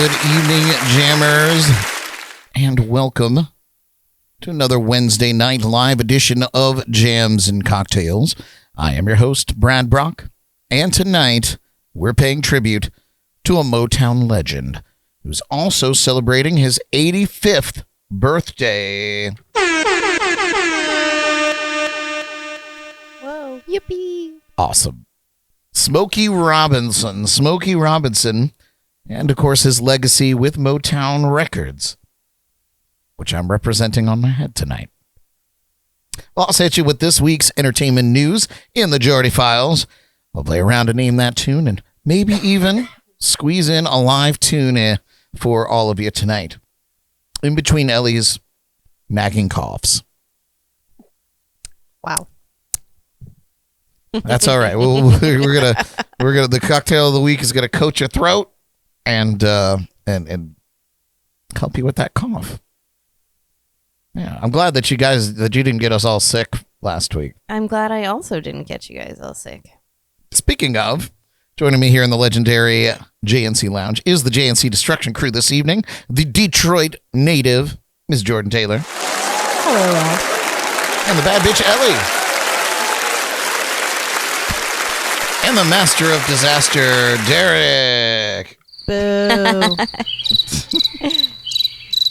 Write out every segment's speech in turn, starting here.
Good evening, jammers, and welcome to another Wednesday night live edition of Jams and Cocktails. I am your host, Brad Brock, and tonight we're paying tribute to a Motown legend who's also celebrating his 85th birthday. Whoa, yippee. Awesome. Smokey Robinson, and of course his legacy with Motown Records, which I'm representing on my head tonight. Well, I'll set you with this week's entertainment news in the Jordy Files. I'll play around to name that tune and maybe even squeeze in a live tune for all of you tonight, in between Elly's nagging coughs. Wow. That's all right. We're gonna. The cocktail of the week is gonna coat your throat and help you with that cough. Yeah, I'm glad that you didn't get us all sick last week. I'm glad I also didn't get you guys all sick. Speaking of, joining me here in the legendary JNC Lounge is the JNC Destruction Crew this evening. The Detroit native, Ms. Jordan Taylor. Hello, all. And the bad bitch, Elly. And the master of disaster, Derek. Boo.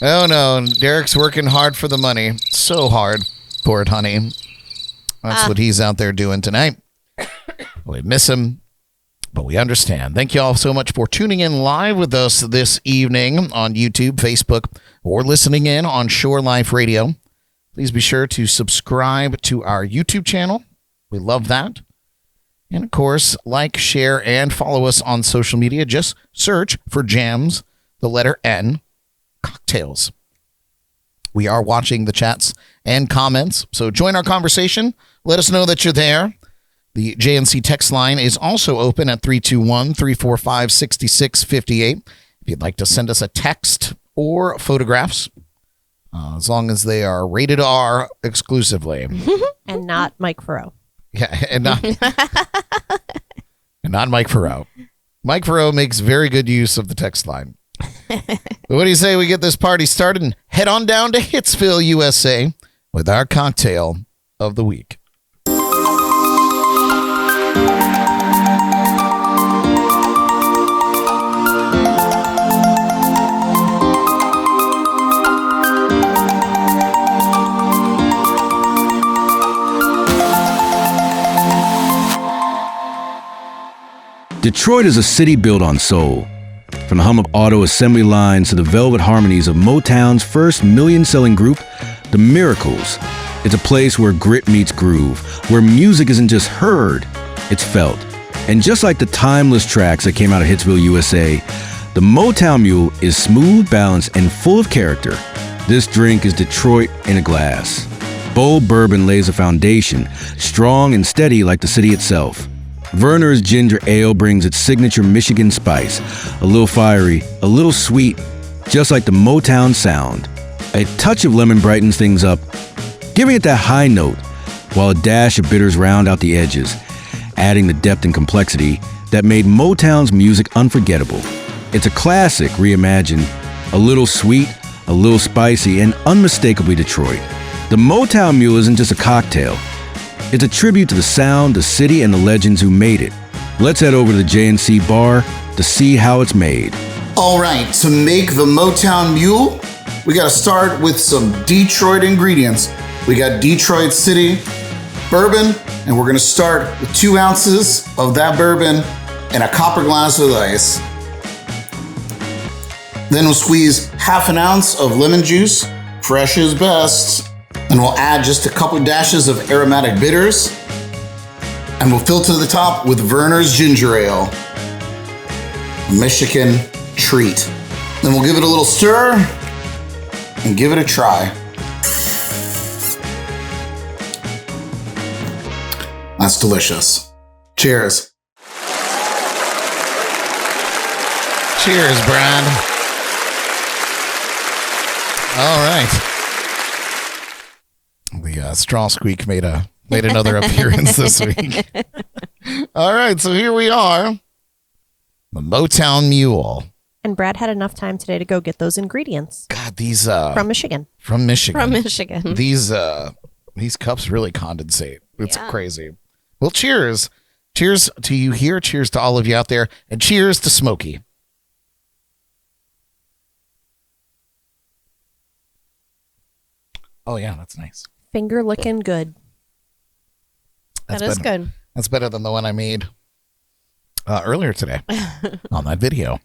Oh, no. Derek's working hard for the money. So hard. Poor it, honey. That's what he's out there doing tonight. We miss him, but we understand. Thank you all so much for tuning in live with us this evening on YouTube, Facebook, or listening in on Shore Life Radio. Please be sure to subscribe to our YouTube channel. We love that. And, of course, like, share, and follow us on social media. Just search for Jams, the letter N, Cocktails. We are watching the chats and comments, so join our conversation. Let us know that you're there. The JNC text line is also open at 321-345-6658. If you'd like to send us a text or photographs, as long as they are rated R exclusively. And not Mike Farrow. Yeah, and not Mike Farrow. Mike Farrow makes very good use of the text line. What do you say we get this party started and head on down to Hitsville, USA with our cocktail of the week? Detroit is a city built on soul. From the hum of auto assembly lines to the velvet harmonies of Motown's first million-selling group, The Miracles, it's a place where grit meets groove, where music isn't just heard, it's felt. And just like the timeless tracks that came out of Hitsville, USA, the Motown Mule is smooth, balanced, and full of character. This drink is Detroit in a glass. Bold bourbon lays a foundation, strong and steady like the city itself. Verner's Ginger Ale brings its signature Michigan spice, a little fiery, a little sweet, just like the Motown sound. A touch of lemon brightens things up, giving it that high note, while a dash of bitters round out the edges, adding the depth and complexity that made Motown's music unforgettable. It's a classic reimagined, a little sweet, a little spicy, and unmistakably Detroit. The Motown Mule isn't just a cocktail. It's a tribute to the sound, the city, and the legends who made it. Let's head over to the JNC bar to see how it's made. All right, to make the Motown Mule, we got to start with some Detroit ingredients. We got Detroit City bourbon, and we're going to start with 2 ounces of that bourbon in a copper glass with ice. Then we'll squeeze half an ounce of lemon juice, fresh is best. And we'll add just a couple dashes of aromatic bitters. And we'll fill to the top with Verner's Ginger Ale, a Michigan treat. Then we'll give it a little stir and give it a try. That's delicious. Cheers. Cheers, Brad. All right. The straw squeak made another appearance this week. All right, so here we are. The Motown Mule. And Brad had enough time today to go get those ingredients. God, these From Michigan. From Michigan. From Michigan. These cups really condensate. It's Yeah. crazy. Well, cheers. Cheers to you here. Cheers to all of you out there. And cheers to Smokey. Oh, yeah, that's nice. Finger licking good. That's That is better. good. That's better than the one I made earlier today on that video.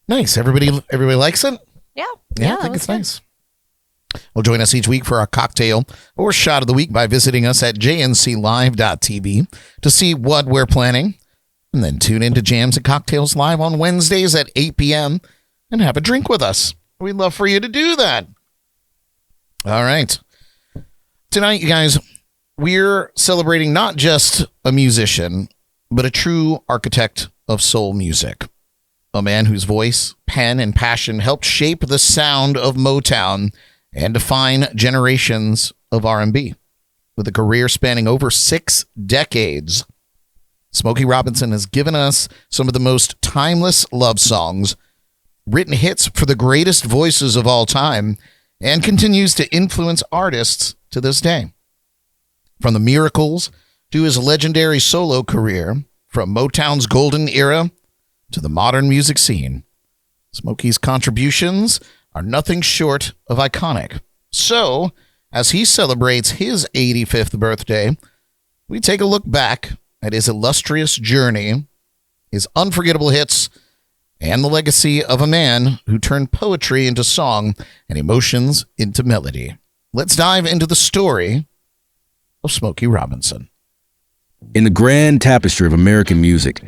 Nice. Everybody likes it? Yeah. Yeah, I think it's nice. Well, join us each week for our cocktail or shot of the week by visiting us at jnclive.tv to see what we're planning. And then tune into Jams and Cocktails Live on Wednesdays at 8 p.m. and have a drink with us. We'd love for you to do that. All right. Tonight, you guys, we're celebrating not just a musician, but a true architect of soul music. A man whose voice, pen, and passion helped shape the sound of Motown and define generations of R&B. With a career spanning over 6 decades, Smokey Robinson has given us some of the most timeless love songs, written hits for the greatest voices of all time, and continues to influence artists to this day. From the Miracles to his legendary solo career, from Motown's golden era to the modern music scene, Smokey's contributions are nothing short of iconic. So, as he celebrates his 85th birthday, we take a look back at his illustrious journey, his unforgettable hits, and the legacy of a man who turned poetry into song and emotions into melody. Let's dive into the story of Smokey Robinson. In the grand tapestry of American music,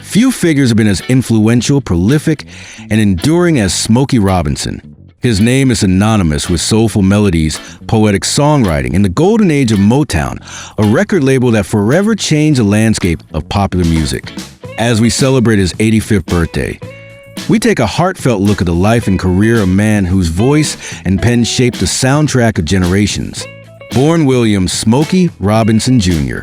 few figures have been as influential, prolific, and enduring as Smokey Robinson. His name is synonymous with soulful melodies, poetic songwriting, and the golden age of Motown, a record label that forever changed the landscape of popular music. As we celebrate his 85th birthday, we take a heartfelt look at the life and career of a man whose voice and pen shaped the soundtrack of generations. Born William Smokey Robinson Jr.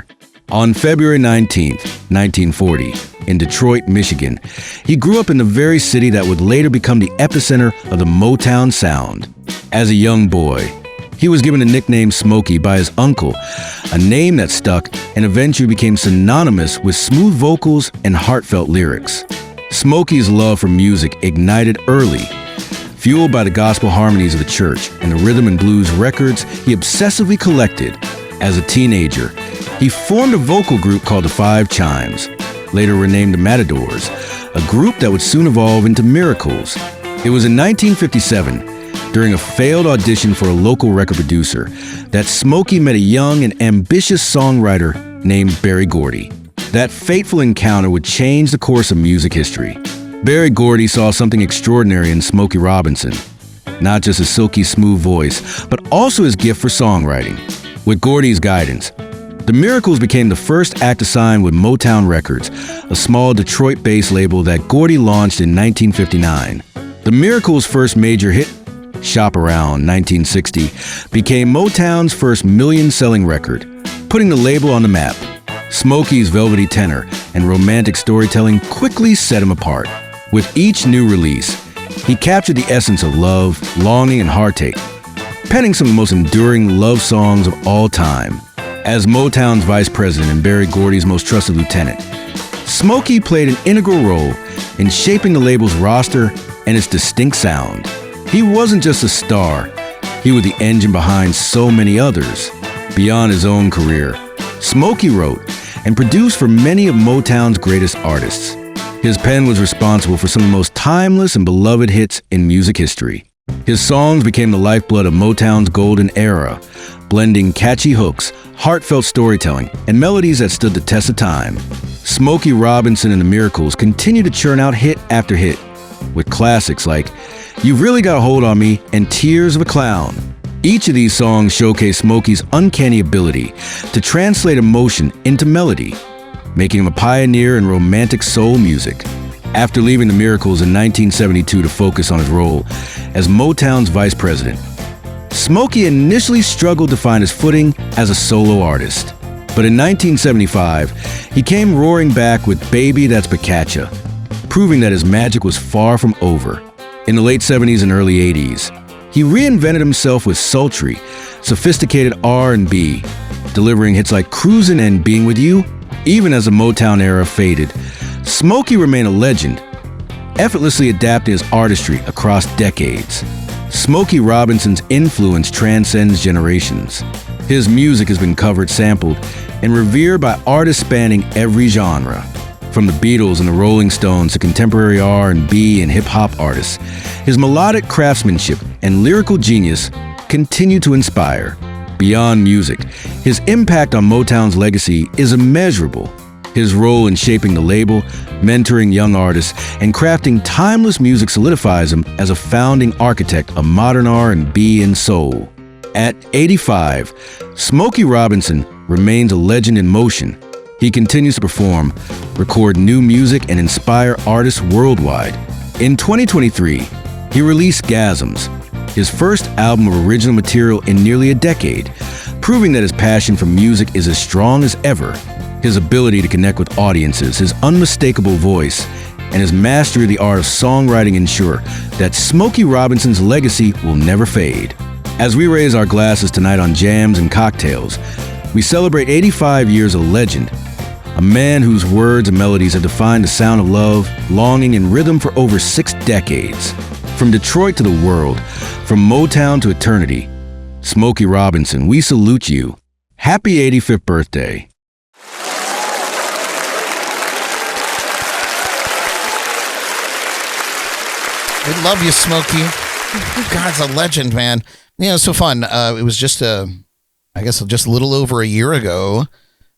On February 19, 1940, in Detroit, Michigan, he grew up in the very city that would later become the epicenter of the Motown sound. As a young boy, he was given the nickname Smokey by his uncle, a name that stuck and eventually became synonymous with smooth vocals and heartfelt lyrics. Smokey's love for music ignited early. Fueled by the gospel harmonies of the church and the rhythm and blues records he obsessively collected. As a teenager, he formed a vocal group called the Five Chimes, later renamed the Matadors, a group that would soon evolve into Miracles. It was in 1957, during a failed audition for a local record producer, that Smokey met a young and ambitious songwriter named Berry Gordy. That fateful encounter would change the course of music history. Berry Gordy saw something extraordinary in Smokey Robinson. Not just his silky smooth voice, but also his gift for songwriting. With Gordy's guidance, the Miracles became the first act to sign with Motown Records, a small Detroit-based label that Gordy launched in 1959. The Miracles' first major hit, Shop Around 1960, became Motown's first million-selling record, putting the label on the map. Smokey's velvety tenor and romantic storytelling quickly set him apart. With each new release, he captured the essence of love, longing, and heartache, penning some of the most enduring love songs of all time. As Motown's vice president and Berry Gordy's most trusted lieutenant, Smokey played an integral role in shaping the label's roster and its distinct sound. He wasn't just a star, he was the engine behind so many others. Beyond his own career, Smokey wrote and produced for many of Motown's greatest artists. His pen was responsible for some of the most timeless and beloved hits in music history. His songs became the lifeblood of Motown's golden era, blending catchy hooks, heartfelt storytelling, and melodies that stood the test of time. Smokey Robinson and the Miracles continue to churn out hit after hit, with classics like You've Really Got a Hold on Me and Tears of a Clown. Each of these songs showcase Smokey's uncanny ability to translate emotion into melody, making him a pioneer in romantic soul music. After leaving the Miracles in 1972 to focus on his role as Motown's vice president, Smokey initially struggled to find his footing as a solo artist. But in 1975, he came roaring back with Baby That's Btch, proving that his magic was far from over. In the late 70s and early 80s, he reinvented himself with sultry, sophisticated R&B, delivering hits like Cruisin' and Being With You. Even as the Motown era faded, Smokey remained a legend, effortlessly adapting his artistry across decades. Smokey Robinson's influence transcends generations. His music has been covered, sampled, and revered by artists spanning every genre. From the Beatles and the Rolling Stones to contemporary R&B and hip-hop artists, his melodic craftsmanship and lyrical genius continue to inspire. Beyond music, his impact on Motown's legacy is immeasurable. His role in shaping the label, mentoring young artists, and crafting timeless music solidifies him as a founding architect of modern R&B and soul. At 85, Smokey Robinson remains a legend in motion. He continues to perform, record new music, and inspire artists worldwide. In 2023, he released Gasms, his first album of original material in nearly a decade, proving that his passion for music is as strong as ever. His ability to connect with audiences, his unmistakable voice, and his mastery of the art of songwriting ensure that Smokey Robinson's legacy will never fade. As we raise our glasses tonight on jams and cocktails, we celebrate 85 years of legend, a man whose words and melodies have defined the sound of love, longing, and rhythm for over 6 decades. From Detroit to the world, from Motown to eternity, Smokey Robinson, we salute you. Happy 85th birthday. We love you, Smokey. God's a legend, man. You know, it's so fun. It was just a little over a year ago.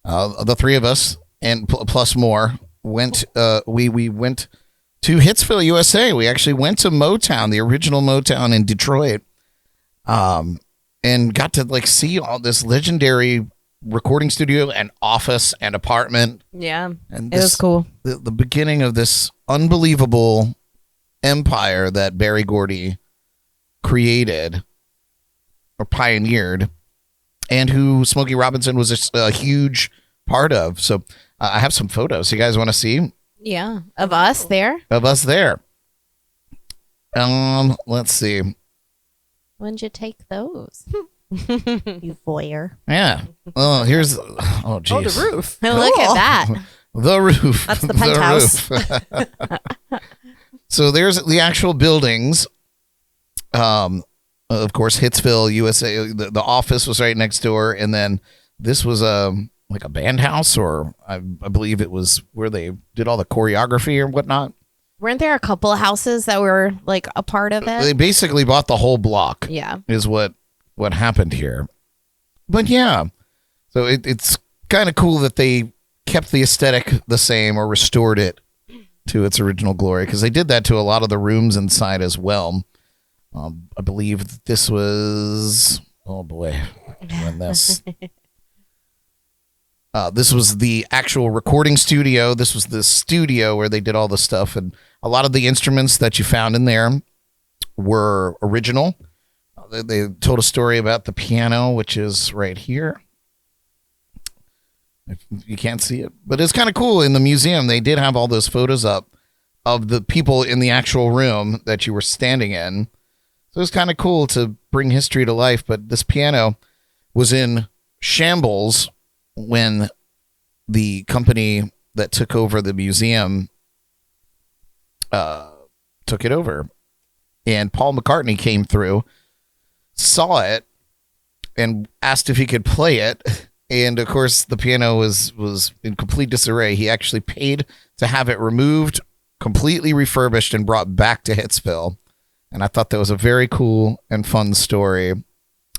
The three of us and plus more went. We went to Hitsville, USA. We actually went to Motown, the original Motown in Detroit, and got to see all this legendary recording studio and office and apartment. Yeah, and it was cool. The beginning of this unbelievable empire that Berry Gordy created or pioneered, and who Smokey Robinson was a huge part of. So I have some photos. You guys want to see? Yeah, of us there. Let's see. When'd you take those? You voyeur. Yeah. Oh, here's. Oh, geez. Oh, the roof. Look at that. The roof. That's the penthouse. Roof. So there's the actual buildings. Of course, Hitsville, USA. The office was right next door, and then this was like a band house, or I believe it was where they did all the choreography or whatnot. Weren't there a couple of houses that were a part of it? They basically bought the whole block. Yeah, is what happened here. But yeah, so it's kind of cool that they kept the aesthetic the same or restored it to its original glory, because they did that to a lot of the rooms inside as well. I believe this was, oh boy, when this this was the actual recording studio. This was the studio where they did all the stuff, and a lot of the instruments that you found in there were original. They told a story about the piano, which is right here. If you can't see it, but it's kind of cool. In the museum, they did have all those photos up of the people in the actual room that you were standing in. So it's kind of cool to bring history to life. But this piano was in shambles when the company that took over the museum took it over. And Paul McCartney came through, saw it, and asked if he could play it. And of course, the piano was in complete disarray. He actually paid to have it removed, completely refurbished, and brought back to Hitsville. And I thought that was a very cool and fun story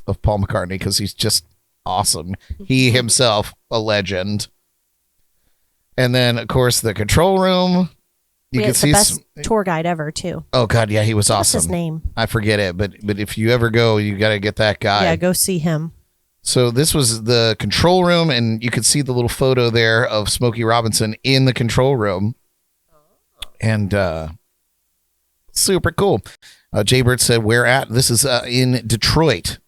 of Paul McCartney, because he's just awesome. He himself, a legend. And then, of course, the control room. You can It's see the best tour guide ever, too. Oh God, yeah, he was What's awesome. his name? I forget it, but if you ever go, you got to get that guy. Yeah, go see him. So this was the control room, and you could see the little photo there of Smokey Robinson in the control room. And super cool. Jaybird said, where at? This is in Detroit.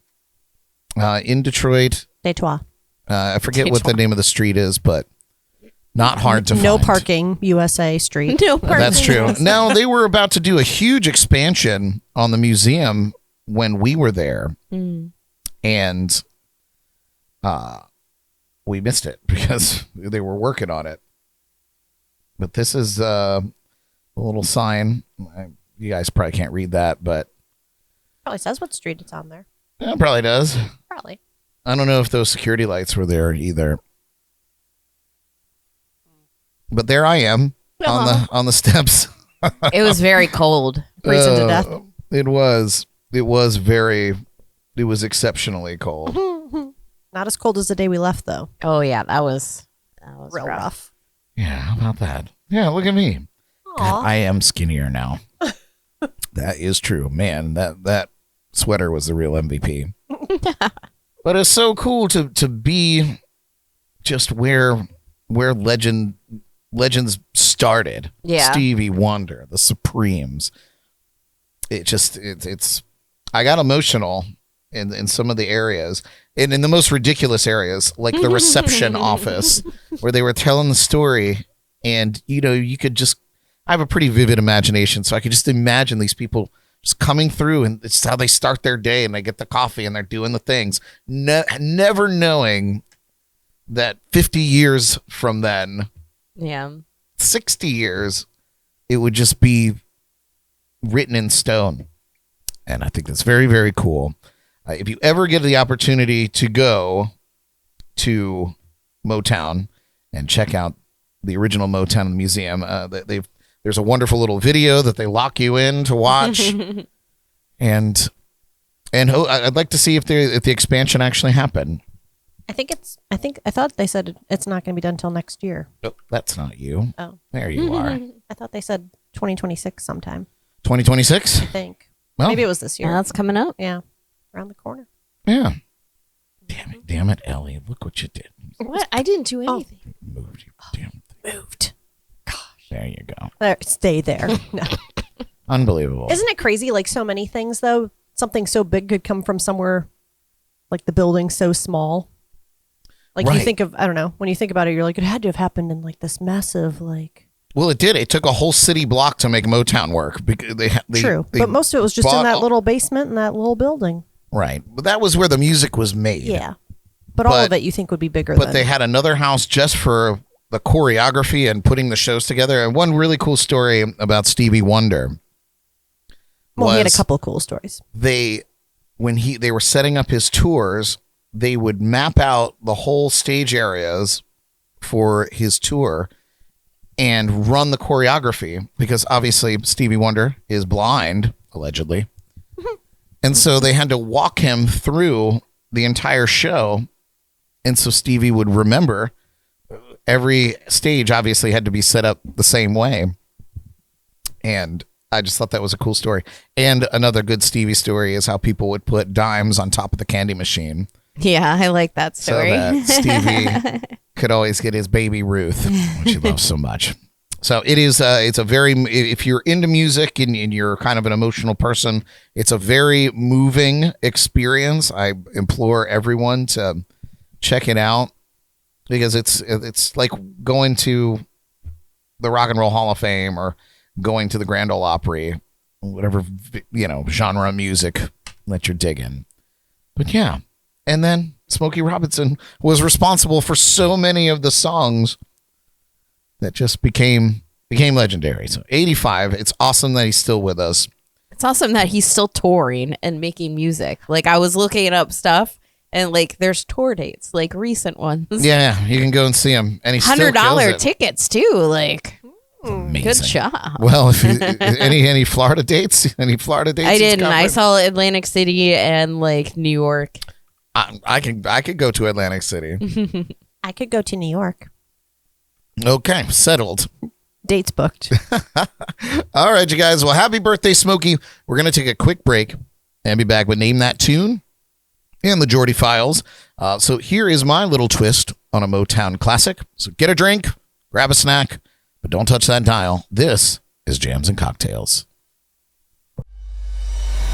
In Detroit. Detroit. I forget what the name of the street is, but Not hard to No find. parking, USA Street. No parking. That's true. Now, they were about to do a huge expansion on the museum when we were there. And we missed it because they were working on it. But this is a little sign. You guys probably can't read that, but Probably says what street it's on there. it probably does. Probably. I don't know if those security lights were there either. But there I am on the steps. It was very cold. Freezing to death. It was exceptionally cold. Not as cold as the day we left, though. Oh yeah, that was Real rough. Yeah, how about that? Yeah, look at me. God, I am skinnier now. That is true. Man, that sweater was the real MVP. But it's so cool to be just where legends started. Yeah. Stevie Wonder, the Supremes. It's I got emotional in some of the areas. And in the most ridiculous areas, like the reception office, where they were telling the story, and you could just, I have a pretty vivid imagination, so I could just imagine these people just coming through, and it's how they start their day, and they get the coffee, and they're doing the things, never knowing that 50 years from then, 60 years, it would just be written in stone. And I think that's very, very cool. If you ever get the opportunity to go to Motown and check out the original Motown Museum, there's a wonderful little video that they lock you in to watch, and I'd like to see if the expansion actually happened. I thought they said it's not going to be done until next year. Oh, that's not you. Oh, There you are. I thought they said 2026 sometime. 2026. I think. Well, Maybe it was this year. Yeah, that's coming up. Yeah, around the corner. yeah. Damn it, Elly! Look what you did. What? I didn't do anything. Moved you. Damn thing. Moved. There you go. There, stay there. No. Unbelievable. Isn't it crazy? Like so many things, though, something so big could come from somewhere, like the building so small. Like Right. you think of, I don't know, when you think about it, you're like, it had to have happened in like this massive, like. Well, it did. It took a whole city block to make Motown work. Because they True, but most of it was just in that little basement in that little building. Right, but that was where the music was made. Yeah, but all of it you think would be bigger. But they had another house just for the choreography and putting the shows together. And one really cool story about Stevie Wonder. Well, he had a was couple of cool stories. When they were setting up his tours, they would map out the whole stage areas for his tour and run the choreography, because obviously Stevie Wonder is blind, allegedly. And so they had to walk him through the entire show. And so Stevie would remember every stage obviously had to be set up the same way. And I just thought that was a cool story. And another good Stevie story is how people would put dimes on top of the candy machine. Yeah, I like that story. So that Stevie could always get his baby Ruth, which he loves so much. So it is. It's a very. If you're into music and you're kind of an emotional person, it's a very moving experience. I implore everyone to check it out, because it's like going to the Rock and Roll Hall of Fame or going to the Grand Ole Opry, whatever genre of music that you're digging. But yeah. And then Smokey Robinson was responsible for so many of the songs that just became legendary. So 85, it's awesome that he's still with us. It's awesome that he's still touring and making music. Like, I was looking up stuff, and like there's tour dates, like recent ones. Yeah, you can go and see him. And he's still kills $100 it. tickets too. Like, Amazing. good job. Well, if you, any Florida dates? Any Florida dates? I he's didn't. I covered? saw Atlantic City and like New York. I could go to Atlantic City. I could go to New York. Okay, settled. Dates booked. All right, you guys. Well, happy birthday, Smokey. We're going to take a quick break and be back with Name That Tune and the Jordy Files. So here is my little twist on a Motown classic. So get a drink, grab a snack, but don't touch that dial. This is Jams and Cocktails.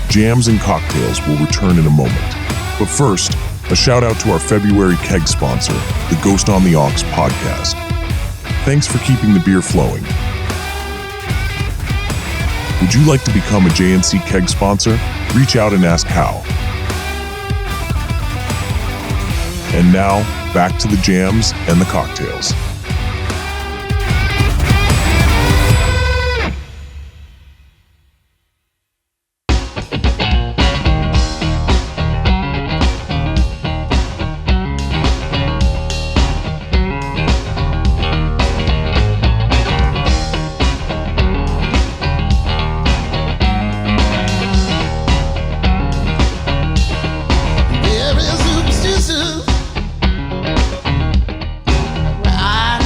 Jams and Cocktails will return in a moment. But first, a shout out to our February keg sponsor, the Ghost on the Aux podcast. Thanks for keeping the beer flowing. Would you like to become a JNC Keg sponsor? Reach out and ask how. And now, back to the jams and the cocktails. There is superstition. I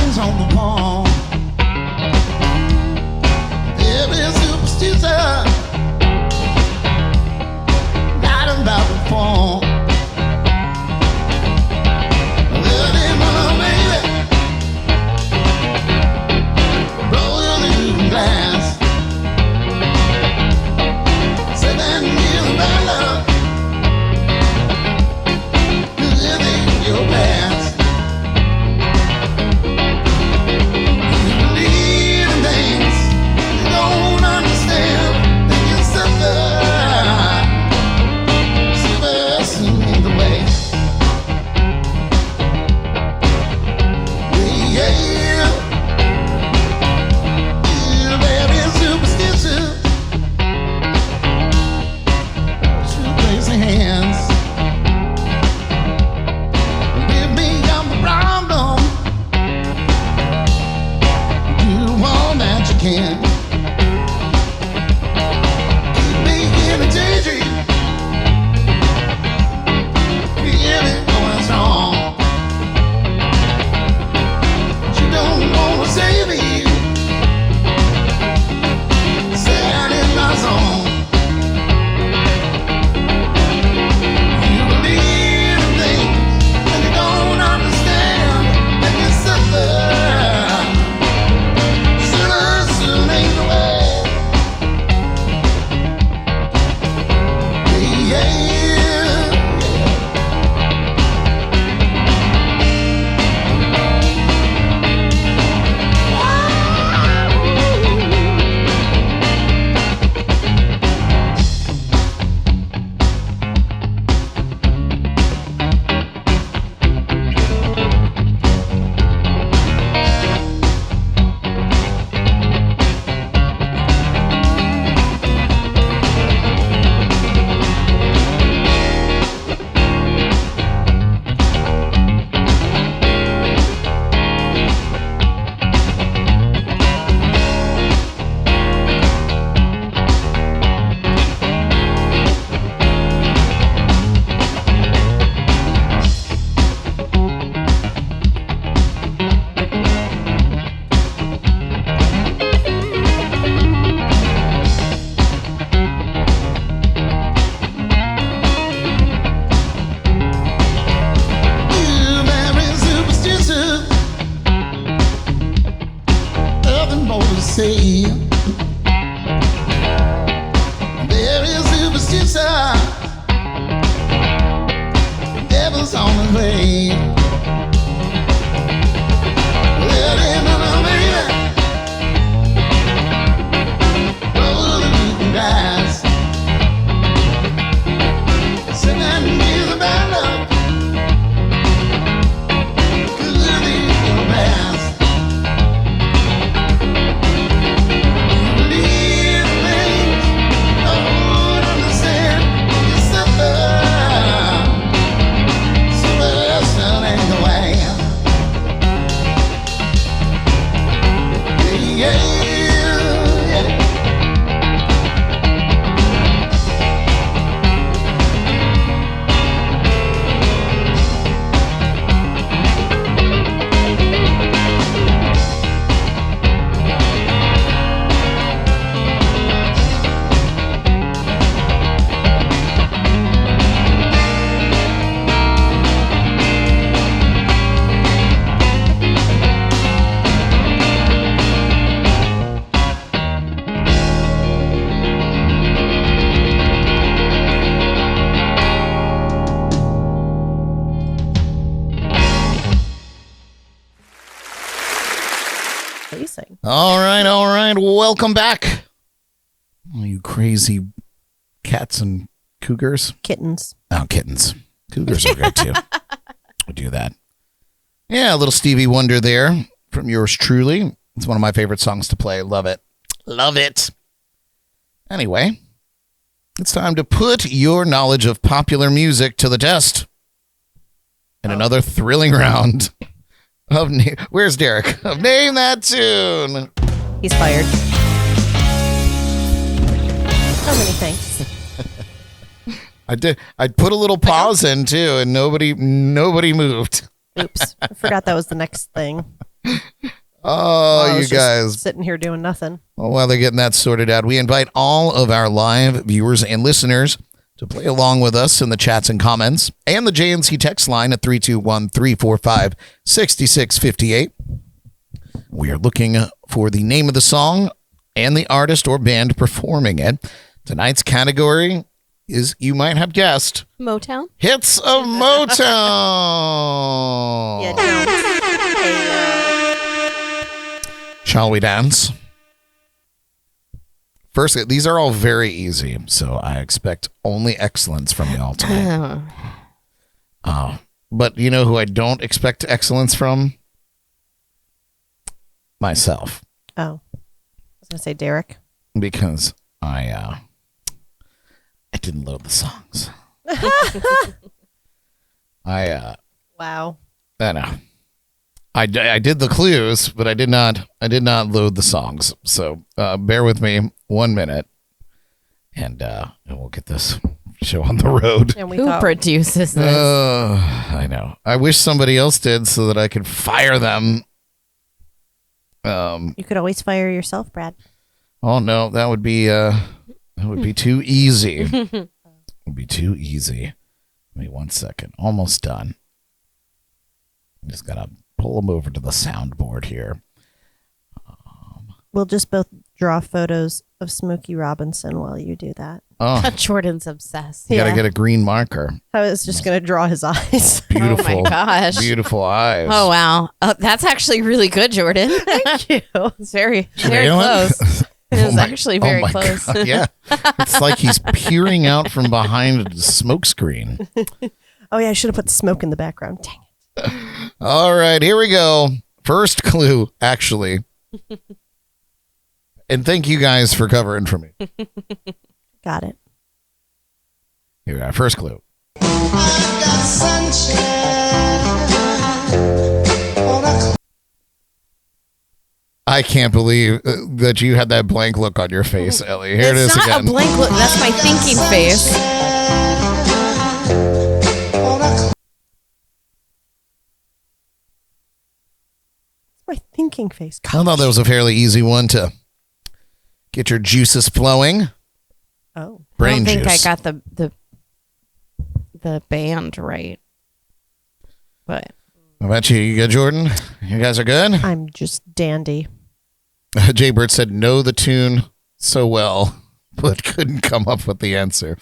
facing. All right. Welcome back. Oh, you crazy cats and cougars. Kittens. Oh, kittens. Cougars are good too. We do that. Yeah, a little Stevie Wonder there from yours truly. It's one of my favorite songs to play. Love it. Love it. Anyway, it's time to put your knowledge of popular music to the test. In another thrilling round of where's Derek? Of Name That Tune. He's fired. So many thanks. I put a little pause in too, and nobody moved. Oops. I forgot that was the next thing. Oh, I you was just guys. sitting here doing nothing. Well, while they're getting that sorted out, we invite all of our live viewers and listeners to play along with us in the chats and comments and the JNC text line at 321-345-6658. We are looking for the name of the song and the artist or band performing it. Tonight's category is, you might have guessed, Motown. Hits of Motown. Yeah, don't. Shall we dance? First, these are all very easy, so I expect only excellence from y'all tonight. But you know who I don't expect excellence from? Myself. Oh. I was going to say Derek. Because I didn't load the songs. Wow. I know. I did the clues, but I did not load the songs. So bear with me 1 minute, and we'll get this show on the road. And Who produces this? I know. I wish somebody else did so that I could fire them. You could always fire yourself, Brad. Oh no, that would be too easy. It would be too easy. Give me 1 second. Almost done. Just gotta pull them over to the soundboard here. We'll just both draw photos of Smokey Robinson while you do that. Oh, Jordan's obsessed. you gotta Yeah. get a green marker. I was just going to draw his eyes. Beautiful. Oh my gosh. Beautiful eyes. Oh wow, that's actually really good, Jordan. Thank you. It's very Nail it? close. It was actually very my close. God, yeah. It's like he's peering out from behind a smoke screen. Oh, yeah, I should have put the smoke in the background. Dang it. All right, here we go. First clue, actually. And thank you guys for covering for me. Got it. Here we go. First clue. I can't believe that you had that blank look on your face, Ellie. Here it is It's not again. a blank look. That's my thinking face. It's my thinking face. I thought that was a fairly easy one to get your juices flowing. Oh. I Brain don't think juice. I got the band right. But How about you? You good, Jordan? You guys are good? I'm just dandy. Jay Bird said, know the tune so well, but couldn't come up with the answer.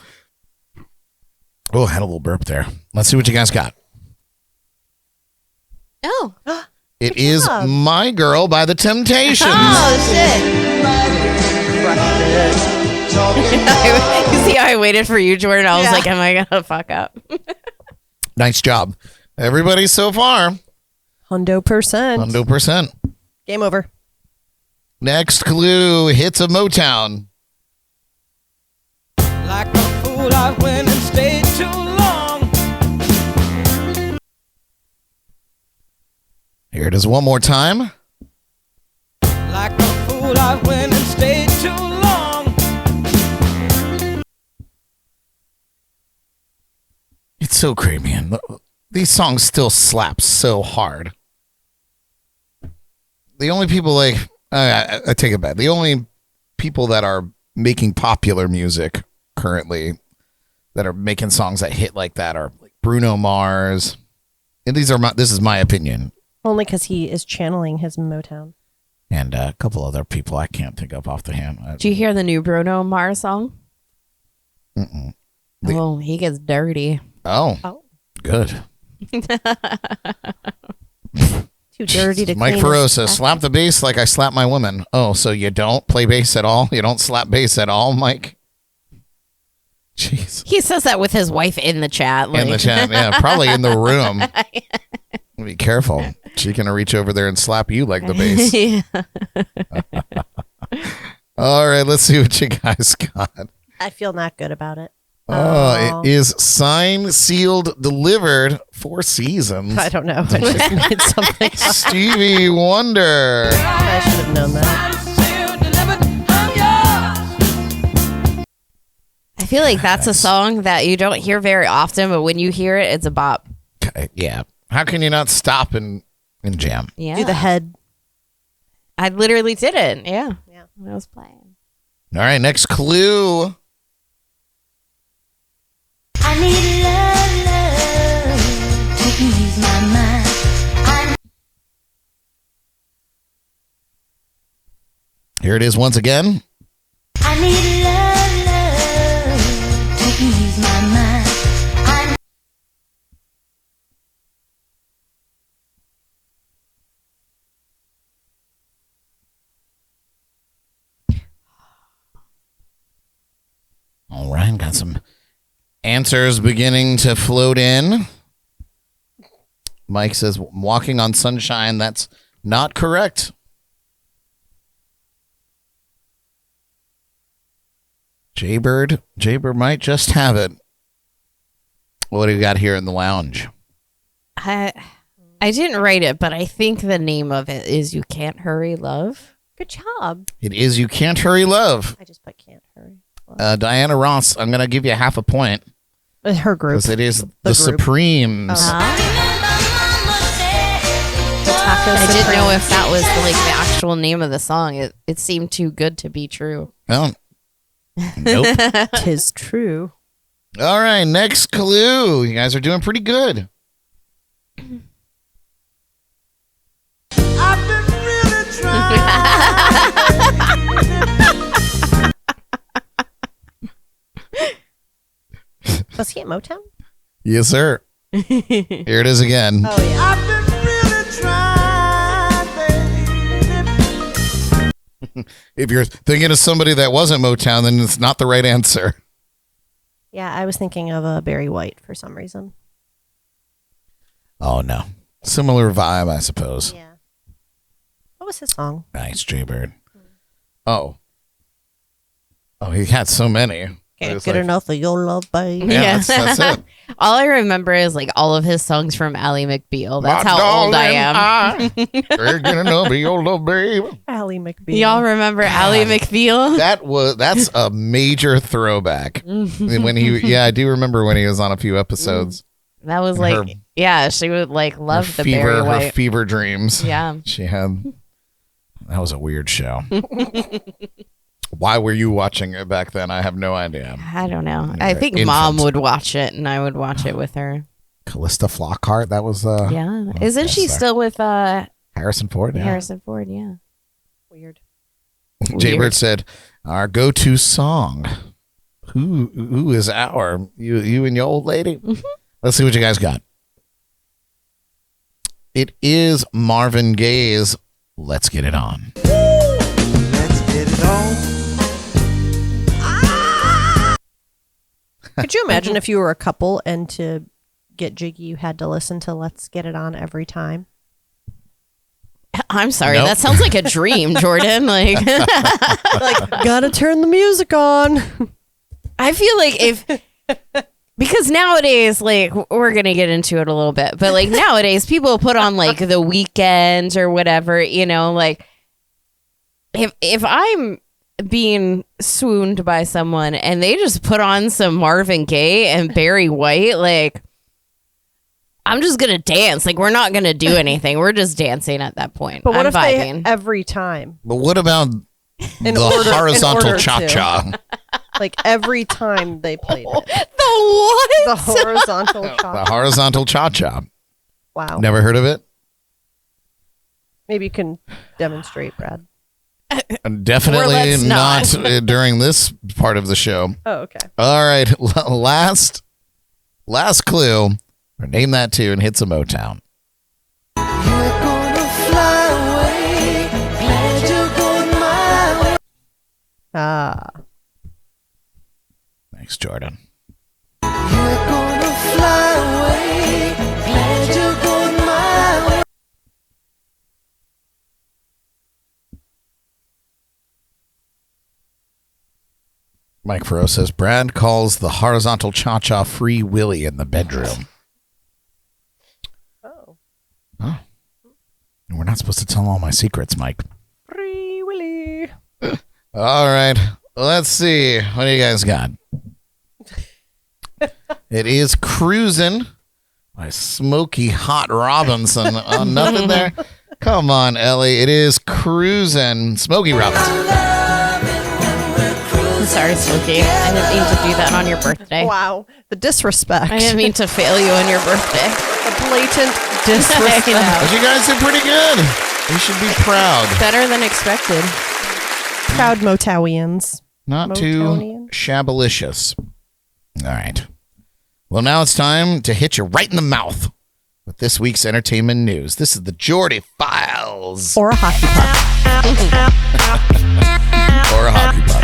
Oh, I had a little burp there. Let's see what you guys got. oh, It is My Girl by The Temptations. oh shit! You see how I waited for you, Jordan? I was like, am I gonna fuck up? Nice job. Everybody so far, 100%. 100%. Game over. Next clue, Hits of Motown. Like a fool, I went and stayed too long. Here it is one more time. Like a fool, I went and stayed too long. It's so creepy. And these songs still slap so hard. The only people I take it back. The only people that are making popular music currently that are making songs that hit like that are like Bruno Mars. And this is my opinion. Only because he is channeling his Motown. And a couple other people I can't think of off the hand. Did you hear the new Bruno Mars song? Mm-mm. Oh, he gets dirty. Oh, Oh. good. Do Too dirty to Mike clean. Ferosa, slap the bass like I slap my woman. Oh, so you don't play bass at all? You don't slap bass at all, Mike? Jeez. He says that with his wife in the chat. In the chat, yeah, probably in the room. Be careful. She can reach over there and slap you like the bass. All right, let's see what you guys got. I feel not good about it. Oh, it is signed, sealed, delivered, 4 seasons. I don't know. I just made something up. Stevie Wonder. I should have known that. I feel like that's a song that you don't hear very often, but when you hear it, it's a bop. Yeah. How can you not stop and jam? Yeah. Do the head. I literally did it. Yeah. When I was playing. All right, next clue. I need love to ease my mind. Here it is once again. I need love to ease my mind. All right, got some answers beginning to float in. Mike says, walking on sunshine. That's not correct. Jaybird might just have it. What do you got here in the lounge? I didn't write it, but I think the name of it is You Can't Hurry Love. Good job. It is You Can't Hurry Love. I just put can't hurry. Diana Ross, I'm going to give you half a point. Her group. Because it is the group. Supremes. I didn't know if that was like the actual name of the song. It seemed too good to be true. Well, nope. Tis true. All right, next clue. You guys are doing pretty good. I've been really Was he at Motown? Yes, sir. Here it is again. Oh, yeah. I've been really trying, baby. If you're thinking of somebody that wasn't Motown, then it's not the right answer. Yeah, I was thinking of Barry White for some reason. Oh, no. Similar vibe, I suppose. Yeah. What was his song? Nice, Jaybird. Oh, he had so many. Can't It's get like- enough of your love, babe. Yeah, that's it. All I remember is like all of his songs from Ally McBeal. That's My how old I darling, am. Can't get enough of your love, babe. Ally McBeal. Y'all remember Ally McBeal? That's a major throwback. When I do remember when he was on a few episodes. That was Her- like, yeah, she would like love the Barry Her White. fever dreams. Yeah. She had. That was a weird show. Why were you watching it back then? I have no idea. I don't know. You're I think infant. Mom would watch it, and I would watch it with her. Callista Flockhart. That was. Yeah, isn't she still with Harrison Ford? Yeah. Harrison Ford? Yeah. Weird. Jaybird said, "Our go-to song. Who is our you and your old lady?" Mm-hmm. Let's see what you guys got. It is Marvin Gaye's "Let's Get It On." Let's get it on. Could you imagine if you were a couple and to get jiggy, you had to listen to Let's Get It On every time? I'm sorry. Nope. That sounds like a dream, Jordan. Like, Gotta turn the music on. I feel like because nowadays, like, we're going to get into it a little bit, but like nowadays people put on like The Weeknd or whatever, you know, like if I'm being swooned by someone and they just put on some Marvin Gaye and Barry White, like, I'm just going to dance. Like, we're not going to do anything. We're just dancing at that point. But what I'm if vibing. they every time? But what about In the order horizontal to. cha-cha? Like every time they played it. The what? The horizontal The chop. horizontal cha-cha. Wow. Never heard of it? Maybe you can demonstrate, Brad. Definitely let's not. during this part of the show. Oh, okay. All right, last clue. Name that tune. Hits a Motown. You're gonna Ah. Thanks, Jordan. You're gonna fly away. Glad you're going my way. Mike Farrow says Brad calls the horizontal cha-cha Free Willy in the bedroom. Oh. Oh. We're not supposed to tell all my secrets, Mike. Free Willy. All right. Let's see. What do you guys got? It is Cruisin' by Smokey Hot Robinson. Oh, nothing there? Come on, Elly. It is Cruisin'. Smokey Robinson. I'm sorry, Smokey. I didn't mean to do that on your birthday. Wow. The disrespect. I didn't mean to fail you on your birthday. The blatant disrespect. I know. But you guys did pretty good. You should be proud. Better than expected. Proud Motowians. Not too Motonian? shabalicious. All right. Well, now it's time to hit you right in the mouth with this week's entertainment news. This is the Jordy Files. Or a hockey puck. Or a hockey puck.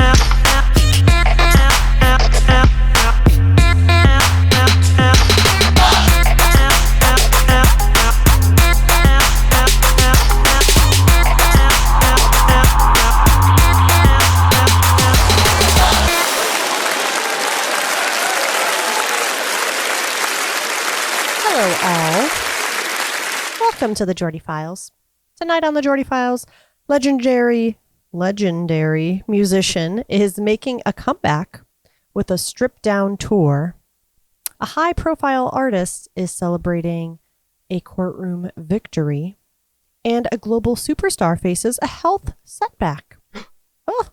Hello, all. Welcome to the Jordy Files. Tonight on the Jordy Files, legendary musician is making a comeback with a stripped-down tour. A high-profile artist is celebrating a courtroom victory, and a global superstar faces a health setback. Oh,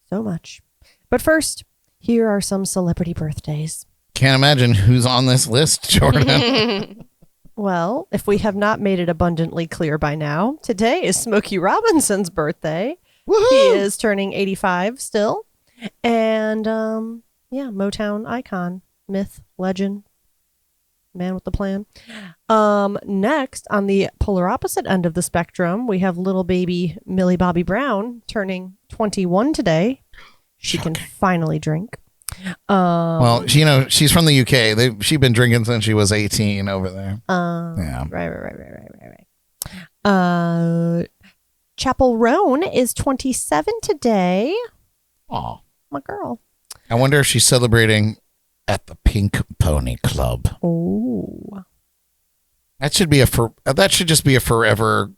so much. But first, here are some celebrity birthdays. Can't imagine who's on this list, Jordan. Well, if we have not made it abundantly clear by now, today is Smokey Robinson's birthday. Woohoo! He is turning 85 still. And, Motown icon, myth, legend, man with the plan. Next, on the polar opposite end of the spectrum, we have little baby Millie Bobby Brown turning 21 today. She can finally drink. Well, she's from the UK. She's been drinking since she was 18 over there. Yeah. Right. Chapel Roan is 27 today. Oh, My girl. I wonder if she's celebrating at the Pink Pony Club. Oh. That should just be a forever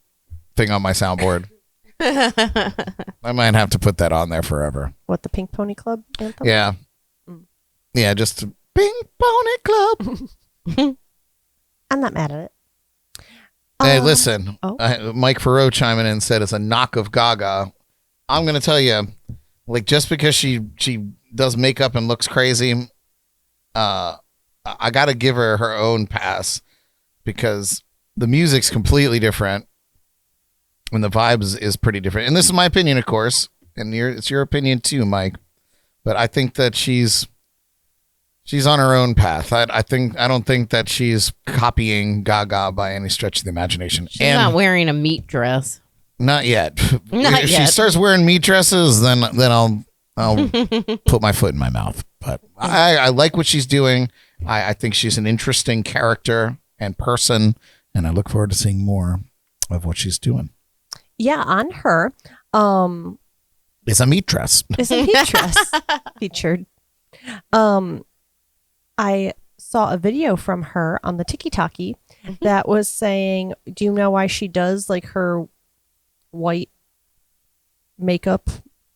thing on my soundboard. I might have to put that on there forever. What, the Pink Pony Club anthem? Yeah. Yeah, just Pink Pony Club. I'm not mad at it. Hey, listen. oh. Mike Farrow chiming in and said it's a knock of Gaga. I'm going to tell you, like, just because she does makeup and looks crazy, I got to give her own pass because the music's completely different and the vibes is pretty different. And this is my opinion, of course, and it's your opinion too, Mike. But I think that she's on her own path. I don't think that she's copying Gaga by any stretch of the imagination. She's not wearing a meat dress. Not yet. Not if yet. she starts wearing meat dresses, then I'll put my foot in my mouth. But I like what she's doing. I think she's an interesting character and person, and I look forward to seeing more of what she's doing. Yeah, on her. It's a meat dress. Is a meat dress featured. I saw a video from her on the TikTok that was saying, do you know why she does like her white makeup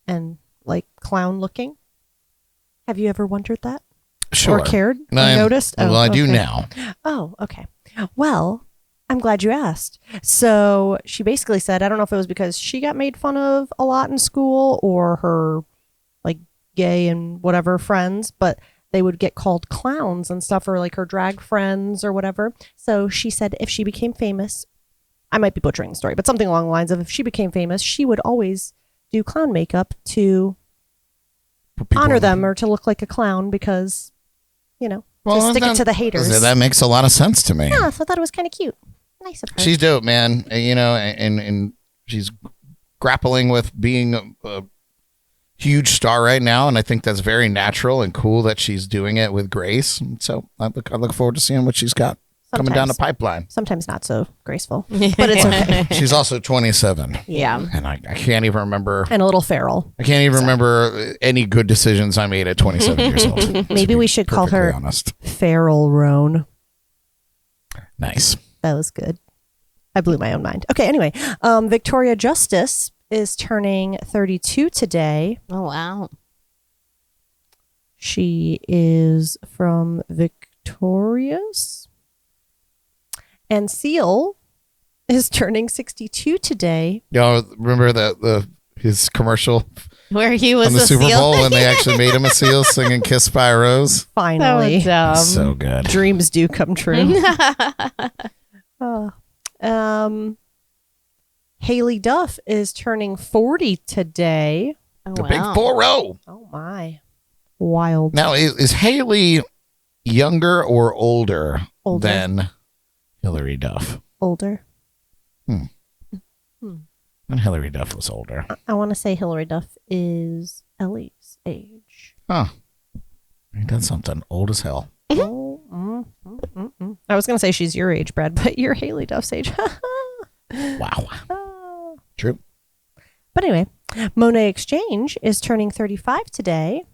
and like clown looking? Have you ever wondered that? Sure. Or cared? Or I'm- noticed? Well, I do okay. now. Oh, okay. Well, I'm glad you asked. So she basically said, I don't know if it was because she got made fun of a lot in school or her like gay and whatever friends, but they would get called clowns and stuff, or like her drag friends or whatever. So she said if she became famous, I might be butchering the story, but something along the lines of if she became famous, she would always do clown makeup to honor them or to look like a clown because, to stick it to the haters. That makes a lot of sense to me. Yeah, so I thought it was kind of cute. Nice of her. She's dope, man. And she's grappling with being huge star right now, and I think that's very natural and cool that she's doing it with grace. And so I look forward to seeing what she's got coming down the pipeline. Sometimes not so graceful, but it's okay. She's also 27. Yeah. And I can't even remember. And a little feral. I can't even remember any good decisions I made at 27 years old. Maybe we should call her honest. Feral Roan. Nice. That was good. I blew my own mind. Okay, anyway. Victoria Justice is turning 32 today. Oh, wow. She is from Victorious. And Seal is turning 62 today. Y'all remember his commercial Where he was on the a Super seal? Bowl when they actually made him a seal singing "Kissed by a Rose"? Finally. So good. Dreams do come true. Haley Duff is turning 40 today. Oh, The wow. big 4-0. Oh my. Wild. Now, is Haley younger or older Older. than Hillary Duff? Older. When Hillary Duff was older. I want to say Hillary Duff is Elly's age. Huh. Ain't that something? Old as hell. Oh, I was going to say she's your age, Brad, but you're Haley Duff's age. Wow. True. But anyway, Monet Exchange is turning 35 today.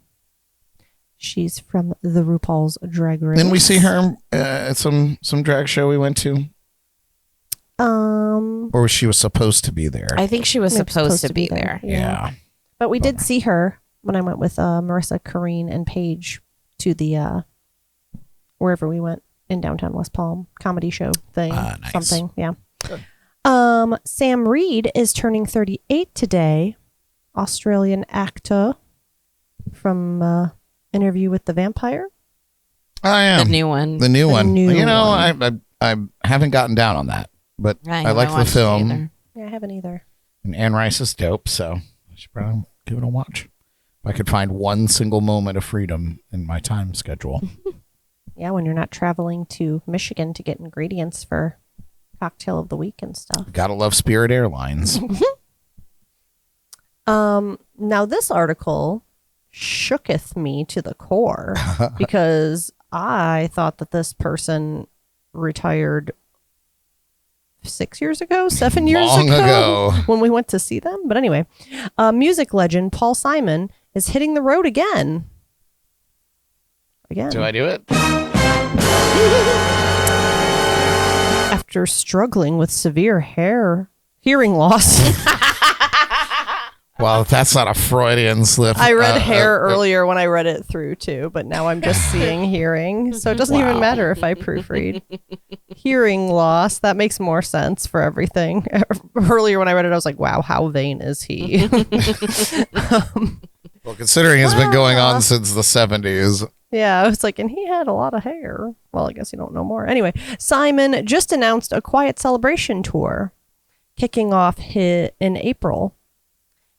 She's from the RuPaul's Drag Race. Didn't we see her at some drag show we went to? Or she was supposed to be there? I think she was Maybe supposed to be there. Yeah. But we did see her when I went with Marissa, Corrine, and Paige to the wherever we went in downtown West Palm comedy show thing. Nice. Something. Yeah. Sam Reed is turning 38 today. Australian actor from Interview with the Vampire. I am. The new one. The new one. new You know, one. I haven't gotten down on that, but I like the watched it film. either. Yeah, I haven't either. And Anne Rice is dope, so I should probably give it a watch. If I could find one single moment of freedom in my time schedule. Yeah, when you're not traveling to Michigan to get ingredients for cocktail of the week and stuff. Gotta love Spirit Airlines. Now this article shooketh me to the core because I thought that this person retired 6 years ago, 7 years Long ago. when we went to see them. But anyway, music legend Paul Simon is hitting the road again. Do I do it? After struggling with severe hearing loss. Well, that's not a Freudian slip. I read hair earlier when I read it through too, but now I'm just seeing hearing. So it doesn't even matter if I proofread. Hearing loss, that makes more sense for everything. Earlier when I read it, I was like, wow, how vain is he? Well, considering it's been going on since the 70s. Yeah, I was like, and he had a lot of hair. Well, I guess you don't know more. Anyway, Simon just announced a Quiet Celebration tour kicking off in April.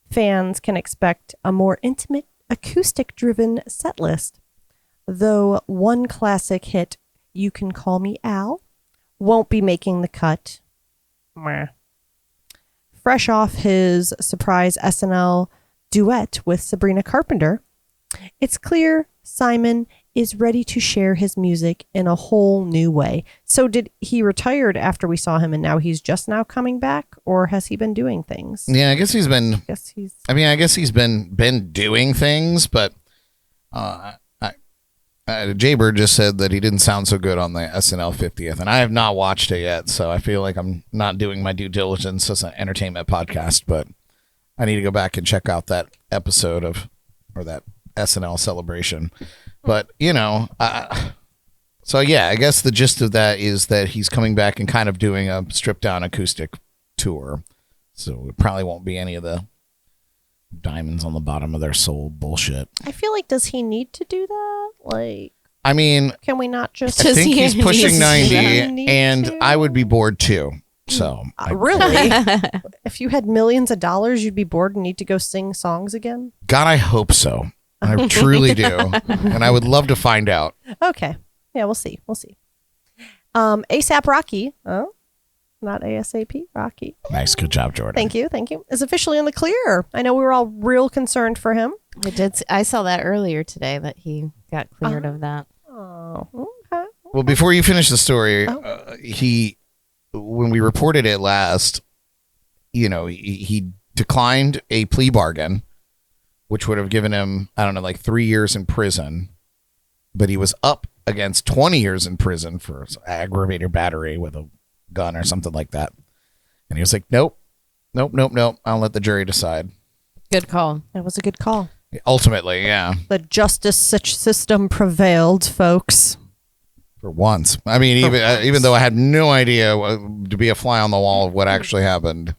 Fans can expect a more intimate, acoustic-driven set list, though one classic hit, You Can Call Me Al, won't be making the cut. Meh. Fresh off his surprise SNL duet with Sabrina Carpenter, it's clear Simon is ready to share his music in a whole new way. So did he retired after we saw him and now he's just now coming back, or has he been doing things? Yeah, I guess he's been. I guess he's been doing things, but Jaybird just said that he didn't sound so good on the SNL 50th, and I have not watched it yet, so I feel like I'm not doing my due diligence as an entertainment podcast, but I need to go back and check out that episode or that SNL celebration. But, you know, so yeah, I guess the gist of that is that he's coming back and kind of doing a stripped down acoustic tour. So it probably won't be any of the diamonds on the bottom of their soul bullshit. I feel like, does he need to do that? Like, I mean, can we not just... I think he's pushing 90, need and to? I would be bored too. So Really? If you had millions of dollars, you'd be bored and need to go sing songs again? God, I hope so. I truly do. And I would love to find out. Okay. Yeah, we'll see. We'll see. ASAP Rocky not ASAP, Rocky. Nice. Good job, Jordan. Thank you. Thank you. Is officially in the clear. I know we were all real concerned for him. I saw that earlier today that he got cleared of that. Oh, okay. Well, before you finish the story, Oh. when we reported it last, he declined a plea bargain, which would have given him, I don't know, like 3 years in prison. But he was up against 20 years in prison for aggravated battery with a gun or something like that. And he was like, nope. I'll let the jury decide. Good call. That was a good call. Ultimately, yeah. The justice system prevailed, folks. For once. I mean, even though I had no idea to be a fly on the wall of what actually happened.